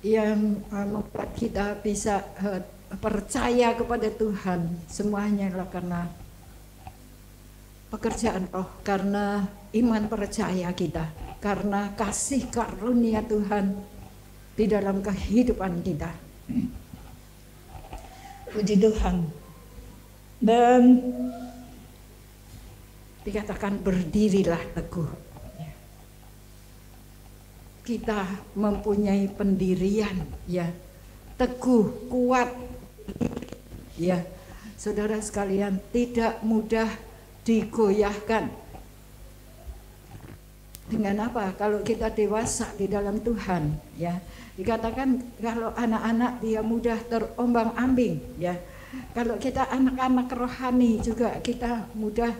yang membuat kita bisa percaya kepada Tuhan. Semuanya adalah karena pekerjaan Roh, karena iman percaya kita, karena kasih karunia Tuhan di dalam kehidupan kita. Puji Tuhan. Dan dikatakan berdirilah teguh. Kita mempunyai pendirian, ya, teguh, kuat, ya, saudara sekalian, tidak mudah digoyahkan. Dengan apa? Kalau kita dewasa di dalam Tuhan, ya, dikatakan kalau anak-anak dia mudah terombang-ambing, ya. Kalau kita anak-anak rohani juga kita mudah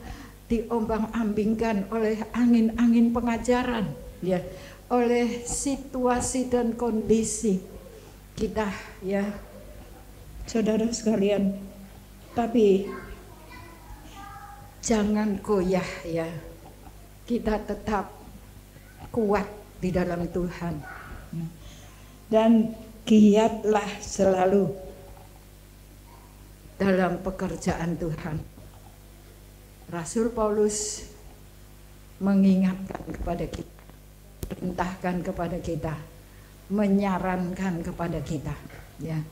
diombang-ambingkan oleh angin-angin pengajaran, ya, oleh situasi dan kondisi kita, ya, saudara sekalian. Tapi jangan goyah, ya, kita tetap kuat di dalam Tuhan dan giatlah selalu dalam pekerjaan Tuhan. Rasul Paulus mengingatkan kepada kita, perintahkan kepada kita, menyarankan kepada kita, ya,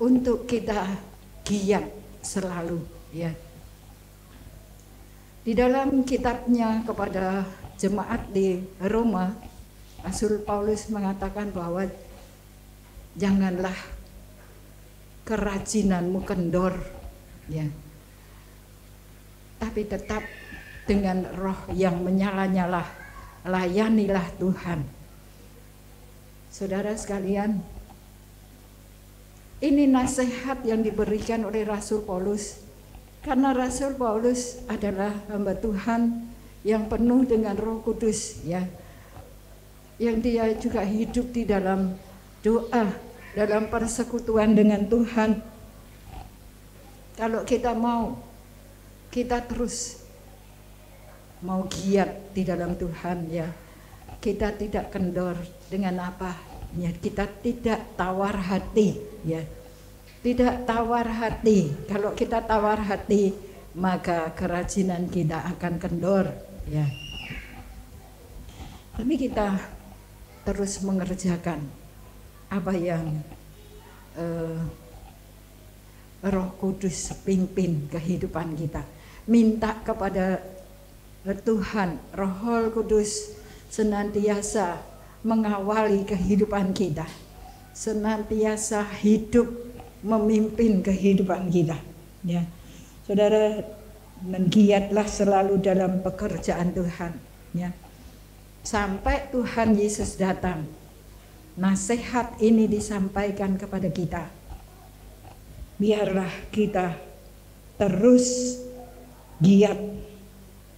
untuk kita giat selalu, ya. Di dalam kitabnya kepada jemaat di Roma, Rasul Paulus mengatakan bahwa janganlah kerajinanmu kendor, ya, tapi tetap dengan roh yang menyala-nyala layanilah Tuhan. Saudara sekalian, Ini nasihat yang diberikan oleh Rasul Paulus. Karena Rasul Paulus adalah hamba Tuhan yang penuh dengan Roh Kudus, ya. Yang dia juga hidup di dalam doa, dalam persekutuan dengan Tuhan. Kalau kita mau, kita terus mau giat di dalam Tuhan, ya. Kita tidak kendor dengan apa, ya. Kita tidak tawar hati, ya. Tidak tawar hati. Kalau kita tawar hati, maka kerajinan kita akan kendor, ya. Tapi kita terus mengerjakan apa yang Roh Kudus pimpin kehidupan kita. Minta kepada Tuhan, Roh Kudus senantiasa mengawali kehidupan kita, senantiasa hidup memimpin kehidupan kita, ya. Saudara, giatlah selalu dalam pekerjaan Tuhan, ya. Sampai Tuhan Yesus datang, nasihat ini disampaikan kepada kita. Biarlah kita terus giat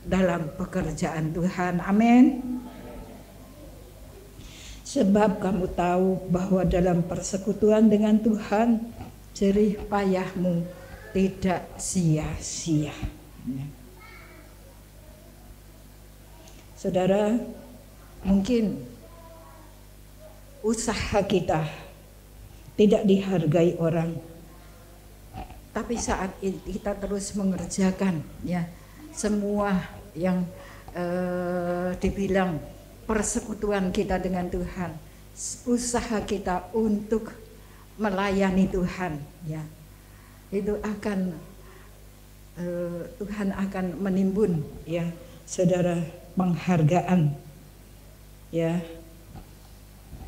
dalam pekerjaan Tuhan. Amin. Sebab kamu tahu bahwa dalam persekutuan dengan Tuhan, jerih payahmu tidak sia-sia. Saudara, mungkin usaha kita tidak dihargai orang, tapi saat kita terus mengerjakan, ya, semua yang dibilang persekutuan kita dengan Tuhan, usaha kita untuk melayani Tuhan, ya, itu akan Tuhan akan menimbun, ya, saudara, penghargaan, ya.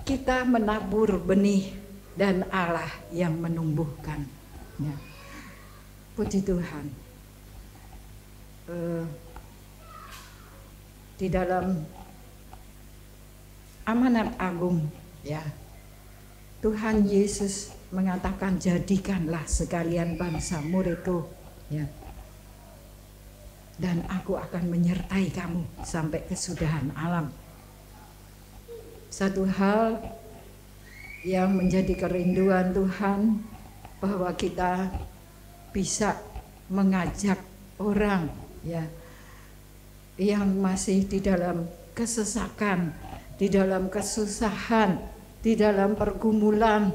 Kita menabur benih dan Allah yang menumbuhkan, ya. Puji Tuhan. Di dalam amanat agung, ya, Tuhan Yesus mengatakan, jadikanlah sekalian bangsa muridku, ya, dan aku akan menyertai kamu sampai kesudahan alam. Satu hal yang menjadi kerinduan Tuhan, bahwa kita bisa mengajak orang, ya, yang masih di dalam kesesakan, di dalam kesusahan, di dalam pergumulan,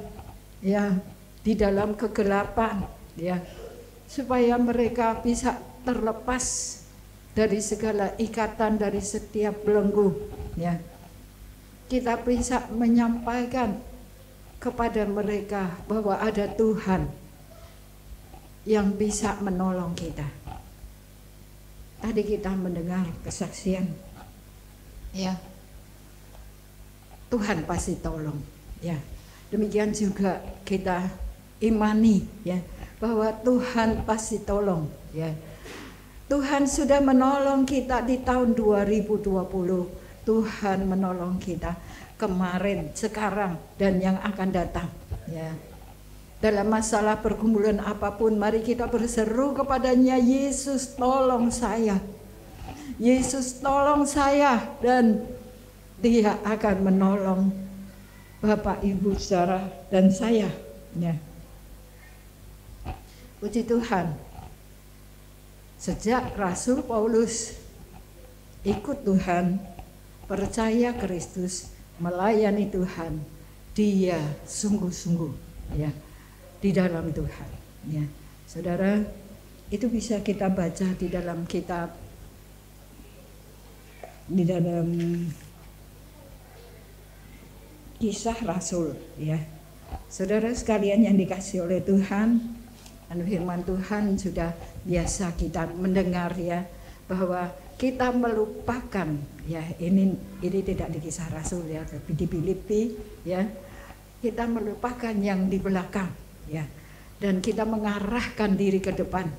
ya, di dalam kegelapan, ya, supaya mereka bisa terlepas dari segala ikatan, dari setiap belenggu, ya. Kita bisa menyampaikan kepada mereka bahwa ada Tuhan yang bisa menolong kita. Tadi kita mendengar kesaksian, ya, Tuhan pasti tolong, ya. Demikian juga kita imani, ya, bahwa Tuhan pasti tolong, ya. Tuhan sudah menolong kita di tahun 2020. Tuhan menolong kita kemarin, sekarang, dan yang akan datang, ya. Dalam masalah pergumulan apapun, mari kita berseru kepadanya, Yesus tolong saya, Yesus tolong saya, dan Dia akan menolong Bapak, Ibu, saudara, dan saya, ya. Puji Tuhan. Sejak Rasul Paulus ikut Tuhan, percaya Kristus, melayani Tuhan, dia sungguh-sungguh, ya, di dalam Tuhan, ya. Saudara, itu bisa kita baca di dalam kitab, di dalam Kisah Rasul, ya. Saudara sekalian yang dikasihi oleh Tuhan, firman Tuhan sudah biasa kita mendengar, ya, bahwa kita melupakan, ya, ini tidak di Kisah Rasul, ya, tapi di Filipi, ya, kita melupakan yang di belakang, ya, dan kita mengarahkan diri ke depan,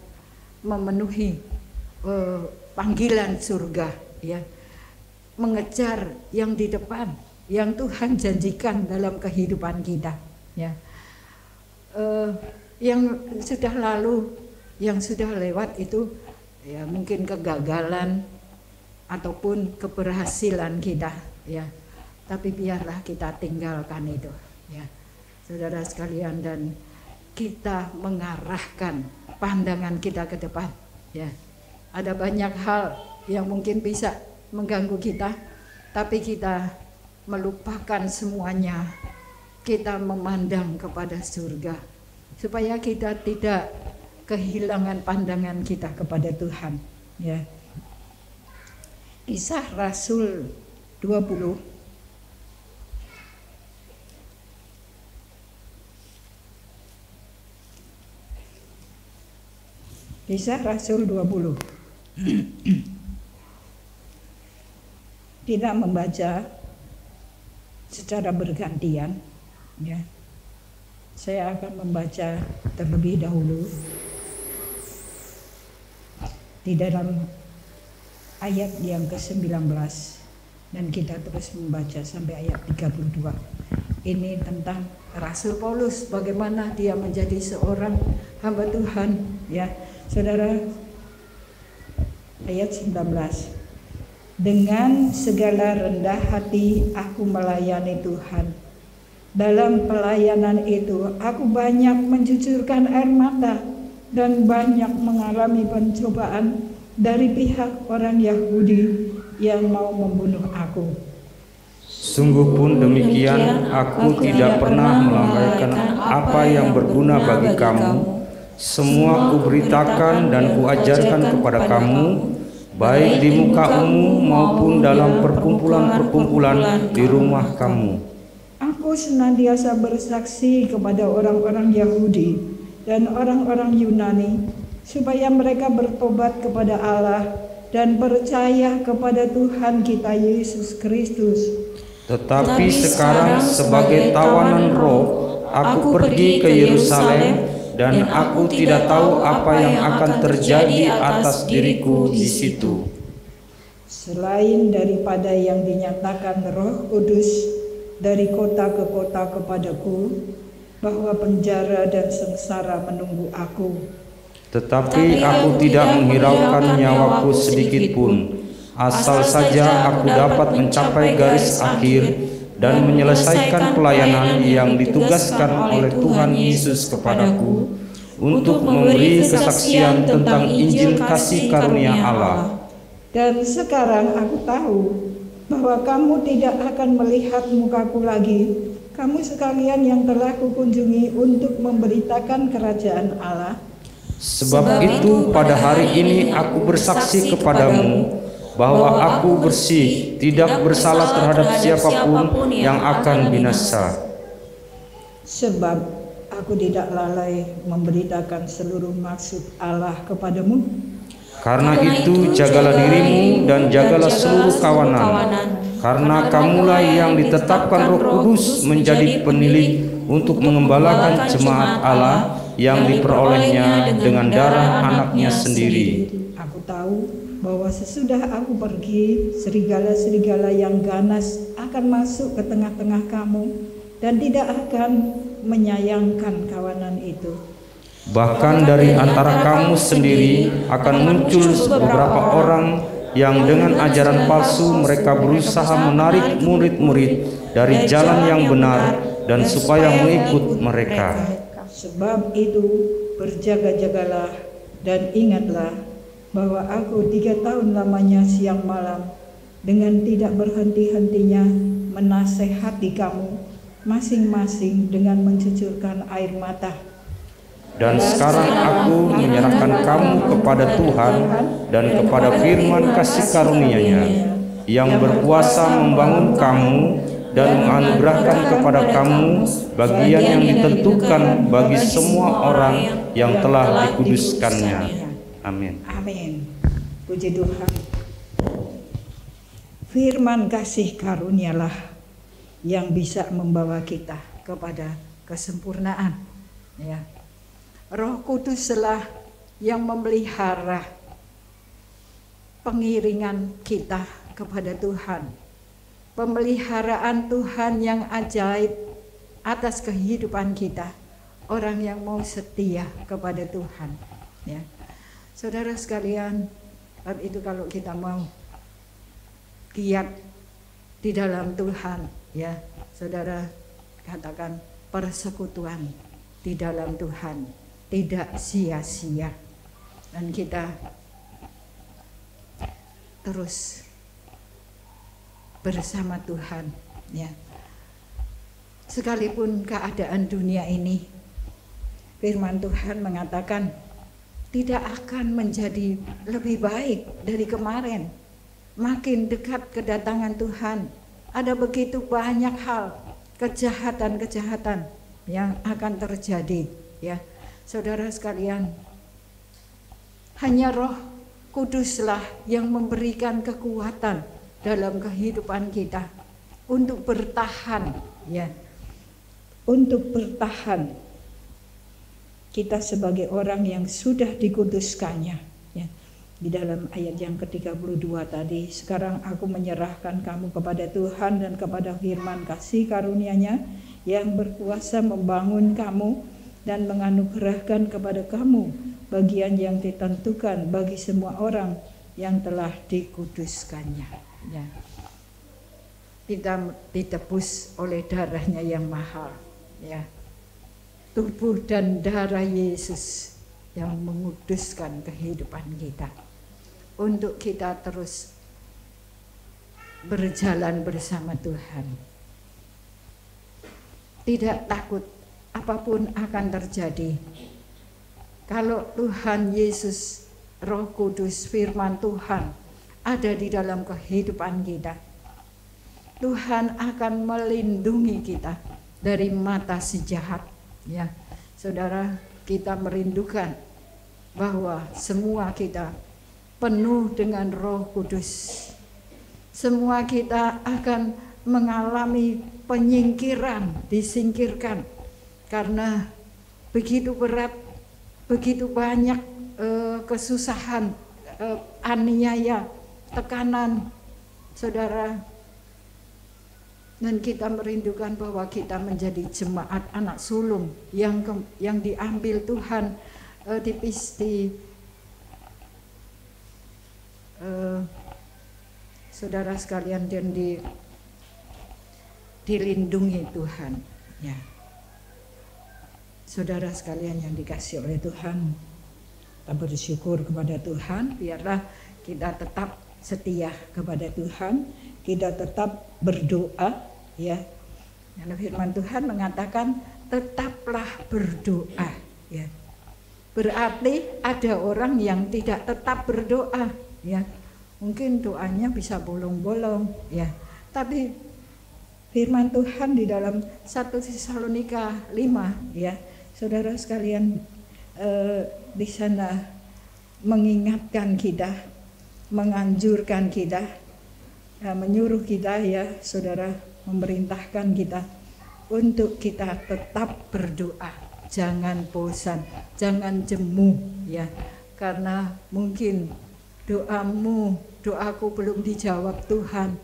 memenuhi panggilan surga, ya, mengejar yang di depan, yang Tuhan janjikan dalam kehidupan kita, ya. yang sudah lalu, yang sudah lewat itu ya mungkin kegagalan ataupun keberhasilan kita ya. Tapi biarlah kita tinggalkan itu ya. Saudara sekalian, dan kita mengarahkan pandangan kita ke depan ya. Ada banyak hal yang mungkin bisa mengganggu kita, tapi kita melupakan semuanya. Kita memandang kepada surga supaya kita tidak kehilangan pandangan kita kepada Tuhan ya. Kisah Rasul 20 Kisah Rasul 20. Tidak membaca secara bergantian ya. Saya akan membaca terlebih dahulu di dalam ayat yang ke-19 dan kita terus membaca sampai ayat 32. Ini tentang Rasul Paulus, bagaimana dia menjadi seorang hamba Tuhan ya. Saudara, ayat 19. Dengan segala rendah hati aku melayani Tuhan. Dalam pelayanan itu aku banyak mencucurkan air mata dan banyak mengalami pencobaan dari pihak orang Yahudi yang mau membunuh aku. Sungguh pun demikian, aku tidak pernah melambaikan apa yang berguna bagi kamu. Semua kuberitakan dan kuajarkan kepada kamu, baik di muka umum maupun dalam perkumpulan-perkumpulan di rumah kamu. Aku senantiasa bersaksi kepada orang-orang Yahudi dan orang-orang Yunani, supaya mereka bertobat kepada Allah dan percaya kepada Tuhan kita Yesus Kristus. Tetapi sekarang sebagai tawanan roh, aku pergi ke Yerusalem, dan aku tidak tahu apa yang akan terjadi atas diriku di situ. Selain daripada yang dinyatakan Roh Kudus dari kota ke kota kepadaku, bahwa penjara dan sengsara menunggu aku. Tetapi aku tidak menghiraukan nyawaku sedikit pun, asal saja aku dapat mencapai garis akhir dan menyelesaikan pelayanan yang ditugaskan oleh Tuhan Yesus kepadaku untuk memberi kesaksian tentang Injil kasih karunia Allah. Dan sekarang aku tahu bahwa kamu tidak akan melihat mukaku lagi, kamu sekalian yang telah kukunjungi untuk memberitakan kerajaan Allah. Sebab itu pada hari ini aku bersaksi kepadamu bahwa aku bersih, tidak bersalah terhadap siapapun yang akan binasa. Sebab aku tidak lalai memberitakan seluruh maksud Allah kepadamu. Karena itu jagalah dirimu dan jagalah seluruh kawanan, karena kamulah yang ditetapkan Roh Kudus menjadi penilik untuk mengembalakan jemaat Allah yang diperolehnya dengan darah anaknya sendiri. Aku tahu bahwa sesudah aku pergi, serigala-serigala yang ganas akan masuk ke tengah-tengah kamu dan tidak akan menyayangkan kawanan itu. Bahkan dari antara kamu sendiri akan muncul beberapa orang yang dengan ajaran palsu mereka berusaha menarik murid-murid dari jalan yang benar dan supaya mengikut mereka. Sebab itu berjaga-jagalah dan ingatlah bahwa aku 3 tahun lamanya siang malam dengan tidak berhenti-hentinya menasehati kamu masing-masing dengan mencucurkan air mata. Dan sekarang aku menyerahkan kamu kepada Tuhan dan kepada firman kasih karunia-Nya yang berkuasa membangun kamu dan menganugerahkan kepada kamu bagian yang ditentukan bagi semua orang yang telah dikuduskannya. Amin. Amin. Puji Tuhan. Firman kasih karunialah yang bisa membawa kita kepada kesempurnaan. Ya. Roh Kuduslah yang memelihara pengiringan kita kepada Tuhan. Pemeliharaan Tuhan yang ajaib atas kehidupan kita orang yang mau setia kepada Tuhan, ya. Saudara sekalian, itu kalau kita mau giat di dalam Tuhan, ya, saudara, katakan persekutuan di dalam Tuhan tidak sia-sia, dan kita terus bersama Tuhan, ya. Sekalipun keadaan dunia ini, firman Tuhan mengatakan tidak akan menjadi lebih baik dari kemarin. Makin dekat kedatangan Tuhan, ada begitu banyak hal, kejahatan-kejahatan yang akan terjadi, ya. Saudara sekalian, hanya Roh Kuduslah yang memberikan kekuatan dalam kehidupan kita untuk bertahan, ya. Untuk bertahan kita sebagai orang yang sudah dikuduskannya, ya. Di dalam ayat yang ke-32 tadi, sekarang aku menyerahkan kamu kepada Tuhan dan kepada firman kasih karunia-Nya yang berkuasa membangun kamu dan menganugerahkan kepada kamu bagian yang ditentukan bagi semua orang yang telah dikuduskannya, ya. Kita ditebus oleh darah-Nya yang mahal, ya. Tubuh dan darah Yesus yang menguduskan kehidupan kita, untuk kita terus berjalan bersama Tuhan. Tidak takut apapun akan terjadi. Kalau Tuhan Yesus, Roh Kudus, firman Tuhan ada di dalam kehidupan kita, Tuhan akan melindungi kita dari mata si jahat, ya. Saudara, kita merindukan bahwa semua kita penuh dengan Roh Kudus. Semua kita akan mengalami penyingkiran, disingkirkan, karena begitu berat, begitu banyak kesusahan, aniaya, tekanan, saudara. Dan kita merindukan bahwa kita menjadi jemaat anak sulung yang diambil Tuhan saudara sekalian, dan dilindungi Tuhan, ya. Saudara sekalian yang dikasihi oleh Tuhan, kita bersyukur kepada Tuhan. Biarlah kita tetap setia kepada Tuhan, kita tetap berdoa, ya. Karena firman Tuhan mengatakan tetaplah berdoa, ya. Berarti ada orang yang tidak tetap berdoa, ya. Mungkin doanya bisa bolong-bolong, ya. Tapi firman Tuhan di dalam 1 Tesalonika 5, ya, saudara sekalian, di sana mengingatkan kita, menganjurkan kita, menyuruh kita, ya saudara, memerintahkan kita untuk kita tetap berdoa, jangan bosan, jangan jemu, ya. Karena mungkin doaku belum dijawab Tuhan,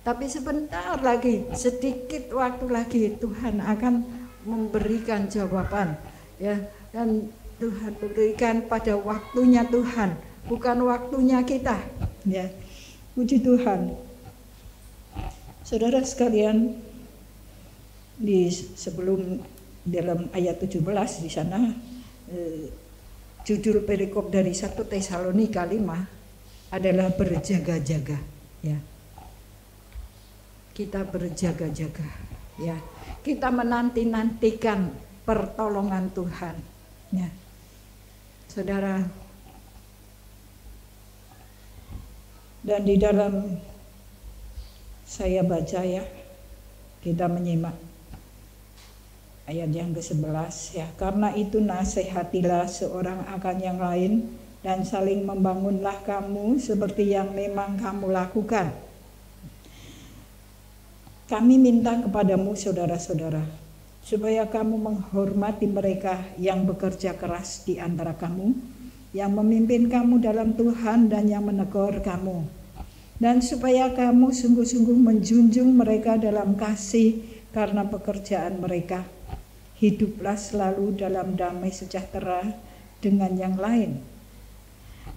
tapi sebentar lagi, sedikit waktu lagi Tuhan akan memberikan jawaban, ya. Dan Tuhan berikan pada waktunya Tuhan, bukan waktunya kita, ya. Puji Tuhan. Saudara sekalian, sebelum dalam ayat 17 di sana, judul perikop dari 1 Tesalonika 5 adalah berjaga-jaga, ya. Kita berjaga-jaga, ya. Kita menanti-nantikan pertolongan Tuhan, ya. Saudara, dan di dalam saya baca, ya, kita menyimak ayat yang ke-11, ya. Karena itu nasihatilah seorang akan yang lain dan saling membangunlah kamu seperti yang memang kamu lakukan. Kami minta kepadamu saudara-saudara, supaya kamu menghormati mereka yang bekerja keras di antara kamu, yang memimpin kamu dalam Tuhan dan yang menegur kamu. Dan supaya kamu sungguh-sungguh menjunjung mereka dalam kasih karena pekerjaan mereka. hiduplah selalu dalam damai sejahtera dengan yang lain.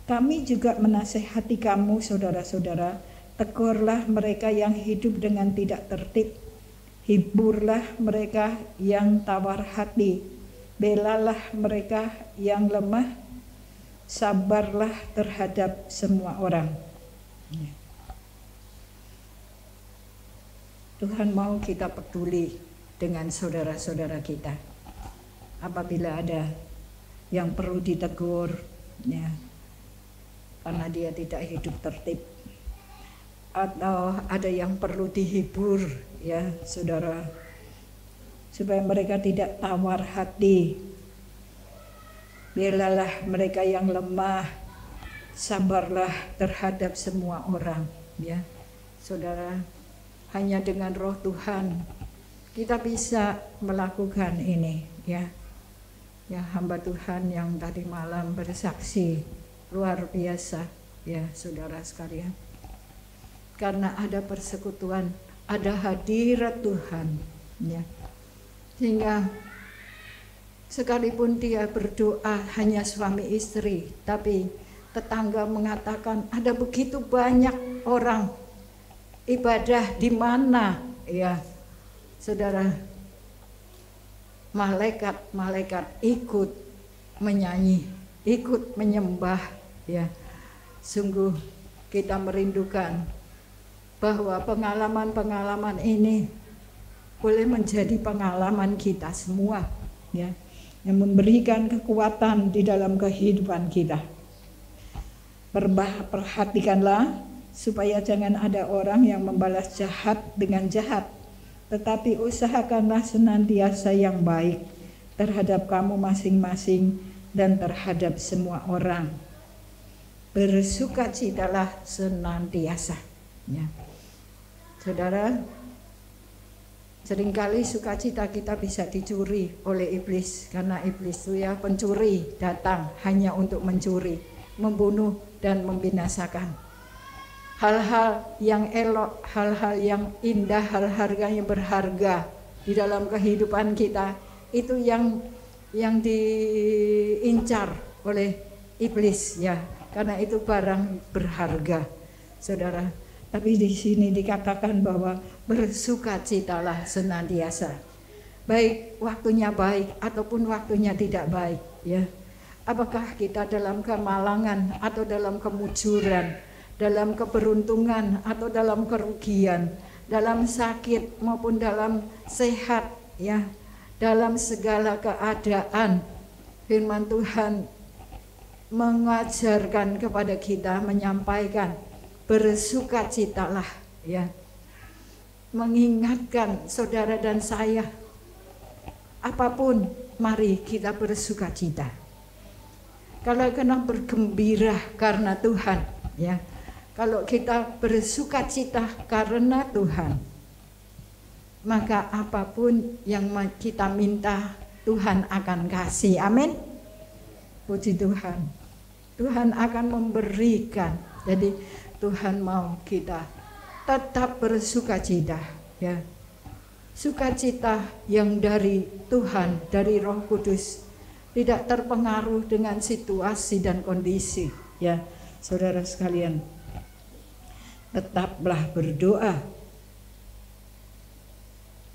Kami juga menasehati kamu saudara-saudara, tegurlah mereka yang hidup dengan tidak tertib, hiburlah mereka yang tawar hati, belalah mereka yang lemah, sabarlah terhadap semua orang. Tuhan mau kita peduli dengan saudara-saudara kita. Apabila ada yang perlu ditegur, ya, karena dia tidak hidup tertib, atau ada yang perlu dihibur, ya saudara, supaya mereka tidak tawar hati. Belalah mereka yang lemah, sabarlah terhadap semua orang, ya saudara. Hanya dengan Roh Tuhan kita bisa melakukan ini, ya. Ya, hamba Tuhan yang tadi malam bersaksi luar biasa, ya saudara sekalian. Karena ada persekutuan, ada hadirat Tuhan, ya. Sehingga sekalipun dia berdoa hanya suami istri, tapi tetangga mengatakan ada begitu banyak orang ibadah di mana, ya saudara, malaikat ikut menyanyi, ikut menyembah, ya. Sungguh kita merindukan bahwa pengalaman-pengalaman ini boleh menjadi pengalaman kita semua, ya, yang memberikan kekuatan di dalam kehidupan kita. Perhatikanlah supaya jangan ada orang yang membalas jahat dengan jahat, tetapi usahakanlah senantiasa yang baik terhadap kamu masing-masing dan terhadap semua orang. Bersukacitalah senantiasa, ya. Saudara, seringkali sukacita kita bisa dicuri oleh iblis, karena iblis itu ya pencuri, datang hanya untuk mencuri, membunuh dan membinasakan. Hal-hal yang elok, hal-hal yang indah, hal-hal yang berharga di dalam kehidupan kita, itu yang diincar oleh iblis, ya, karena itu barang berharga, saudara. Tapi di sini dikatakan bahwa bersukacitalah senantiasa, baik waktunya baik ataupun waktunya tidak baik, ya. Apakah kita dalam kemalangan atau dalam kemujuran, dalam keberuntungan atau dalam kerugian, dalam sakit maupun dalam sehat, ya, dalam segala keadaan, firman Tuhan mengajarkan kepada kita, menyampaikan bersukacitalah, ya, mengingatkan saudara dan saya, apapun mari kita bersukacita. Kalau kena bergembira karena Tuhan, ya. Kalau kita bersukacita karena Tuhan, maka apapun yang kita minta Tuhan akan kasih. Amin. Puji Tuhan. Tuhan akan memberikan. Jadi Tuhan mau kita tetap bersukacita, ya. Sukacita yang dari Tuhan, dari Roh Kudus, tidak terpengaruh dengan situasi dan kondisi, ya saudara sekalian. Tetaplah berdoa.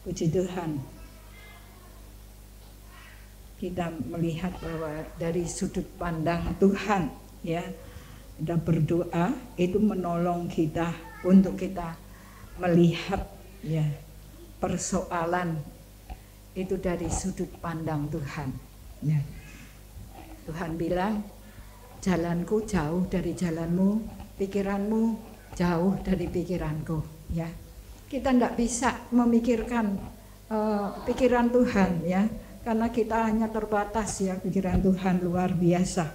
Puji Tuhan. Kita melihat bahwa dari sudut pandang Tuhan, ya, kita berdoa itu menolong kita untuk kita melihat, ya, persoalan itu dari sudut pandang Tuhan, ya. Tuhan bilang, jalanku jauh dari jalanmu, pikiranmu jauh dari pikiranku, ya. Kita tidak bisa memikirkan pikiran Tuhan, ya, karena kita hanya terbatas, ya. Pikiran Tuhan luar biasa.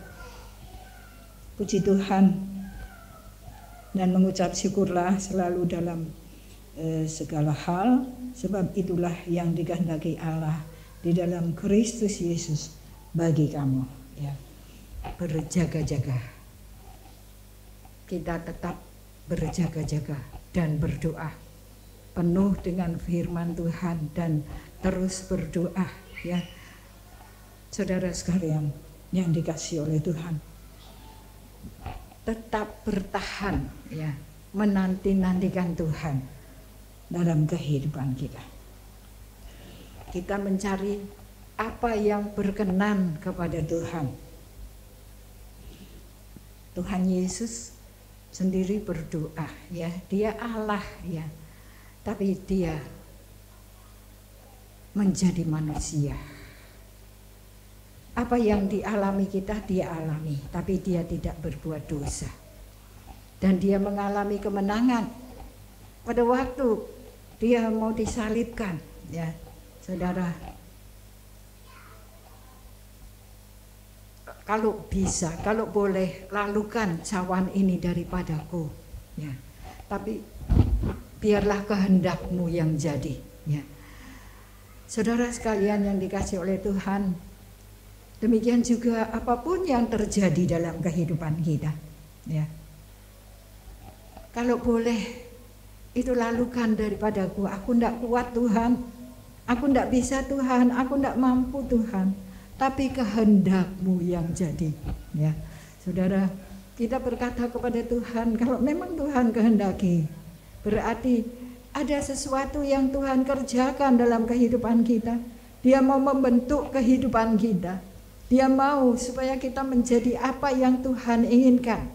Puji Tuhan. Dan mengucap syukurlah selalu dalam segala hal, sebab itulah yang dikehendaki Allah di dalam Kristus Yesus bagi kamu, ya. Berjaga-jaga. Kita tetap berjaga-jaga dan berdoa penuh dengan firman Tuhan dan terus berdoa, ya. Saudara sekalian yang dikasihi oleh Tuhan, tetap bertahan ya, menanti-nantikan Tuhan dalam kehidupan kita. Kita mencari apa yang berkenan kepada Tuhan. Tuhan Yesus sendiri berdoa ya, dia Allah ya, tapi dia menjadi manusia. Apa yang dialami kita, dia alami, tapi dia tidak berbuat dosa. Dan dia mengalami kemenangan pada waktu dia mau disalibkan, ya, saudara. Kalau bisa, kalau boleh, lalukan cawan ini daripadaku, ya. Tapi biarlah kehendakmu yang jadi, ya. Saudara sekalian yang dikasihi oleh Tuhan, demikian juga apapun yang terjadi dalam kehidupan kita, ya. Kalau boleh, itu lalukan daripadaku. Aku tidak kuat Tuhan, aku tidak bisa Tuhan, aku tidak mampu Tuhan, tapi kehendak-Mu yang jadi, ya. Saudara, kita berkata kepada Tuhan, kalau memang Tuhan kehendaki, berarti ada sesuatu yang Tuhan kerjakan dalam kehidupan kita. Dia mau membentuk kehidupan kita. Dia mau supaya kita menjadi apa yang Tuhan inginkan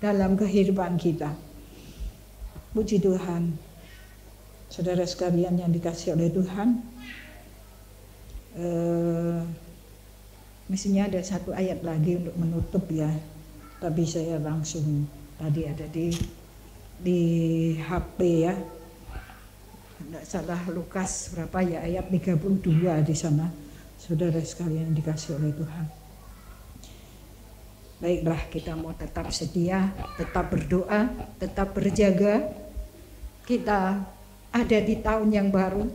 dalam kehidupan kita. Puji Tuhan. Saudara sekalian yang dikasihi oleh Tuhan, mestinya ada satu ayat lagi untuk menutup ya, tapi saya langsung tadi ada di HP ya, tidak salah Lukas berapa ya, ayat 32 di sana. Saudara sekalian dikasihi oleh Tuhan, baiklah, kita mau tetap setia, tetap berdoa, tetap berjaga. Kita ada di tahun yang baru,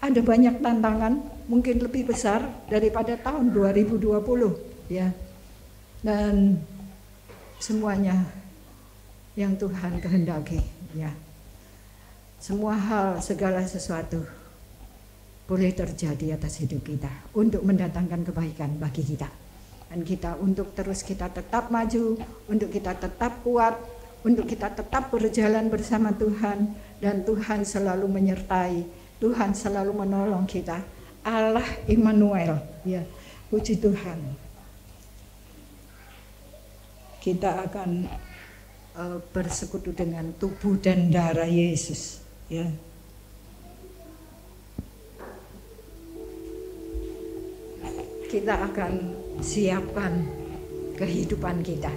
ada banyak tantangan, mungkin lebih besar daripada tahun 2020, ya. Dan semuanya yang Tuhan kehendaki, ya. Semua hal, segala sesuatu boleh terjadi atas hidup kita untuk mendatangkan kebaikan bagi kita. Dan kita untuk terus kita tetap maju, untuk kita tetap kuat, untuk kita tetap berjalan bersama Tuhan, dan Tuhan selalu menyertai, Tuhan selalu menolong kita. Allah Immanuel, ya, puji Tuhan. Kita akan bersekutu dengan tubuh dan darah Yesus, ya. Kita akan siapkan kehidupan kita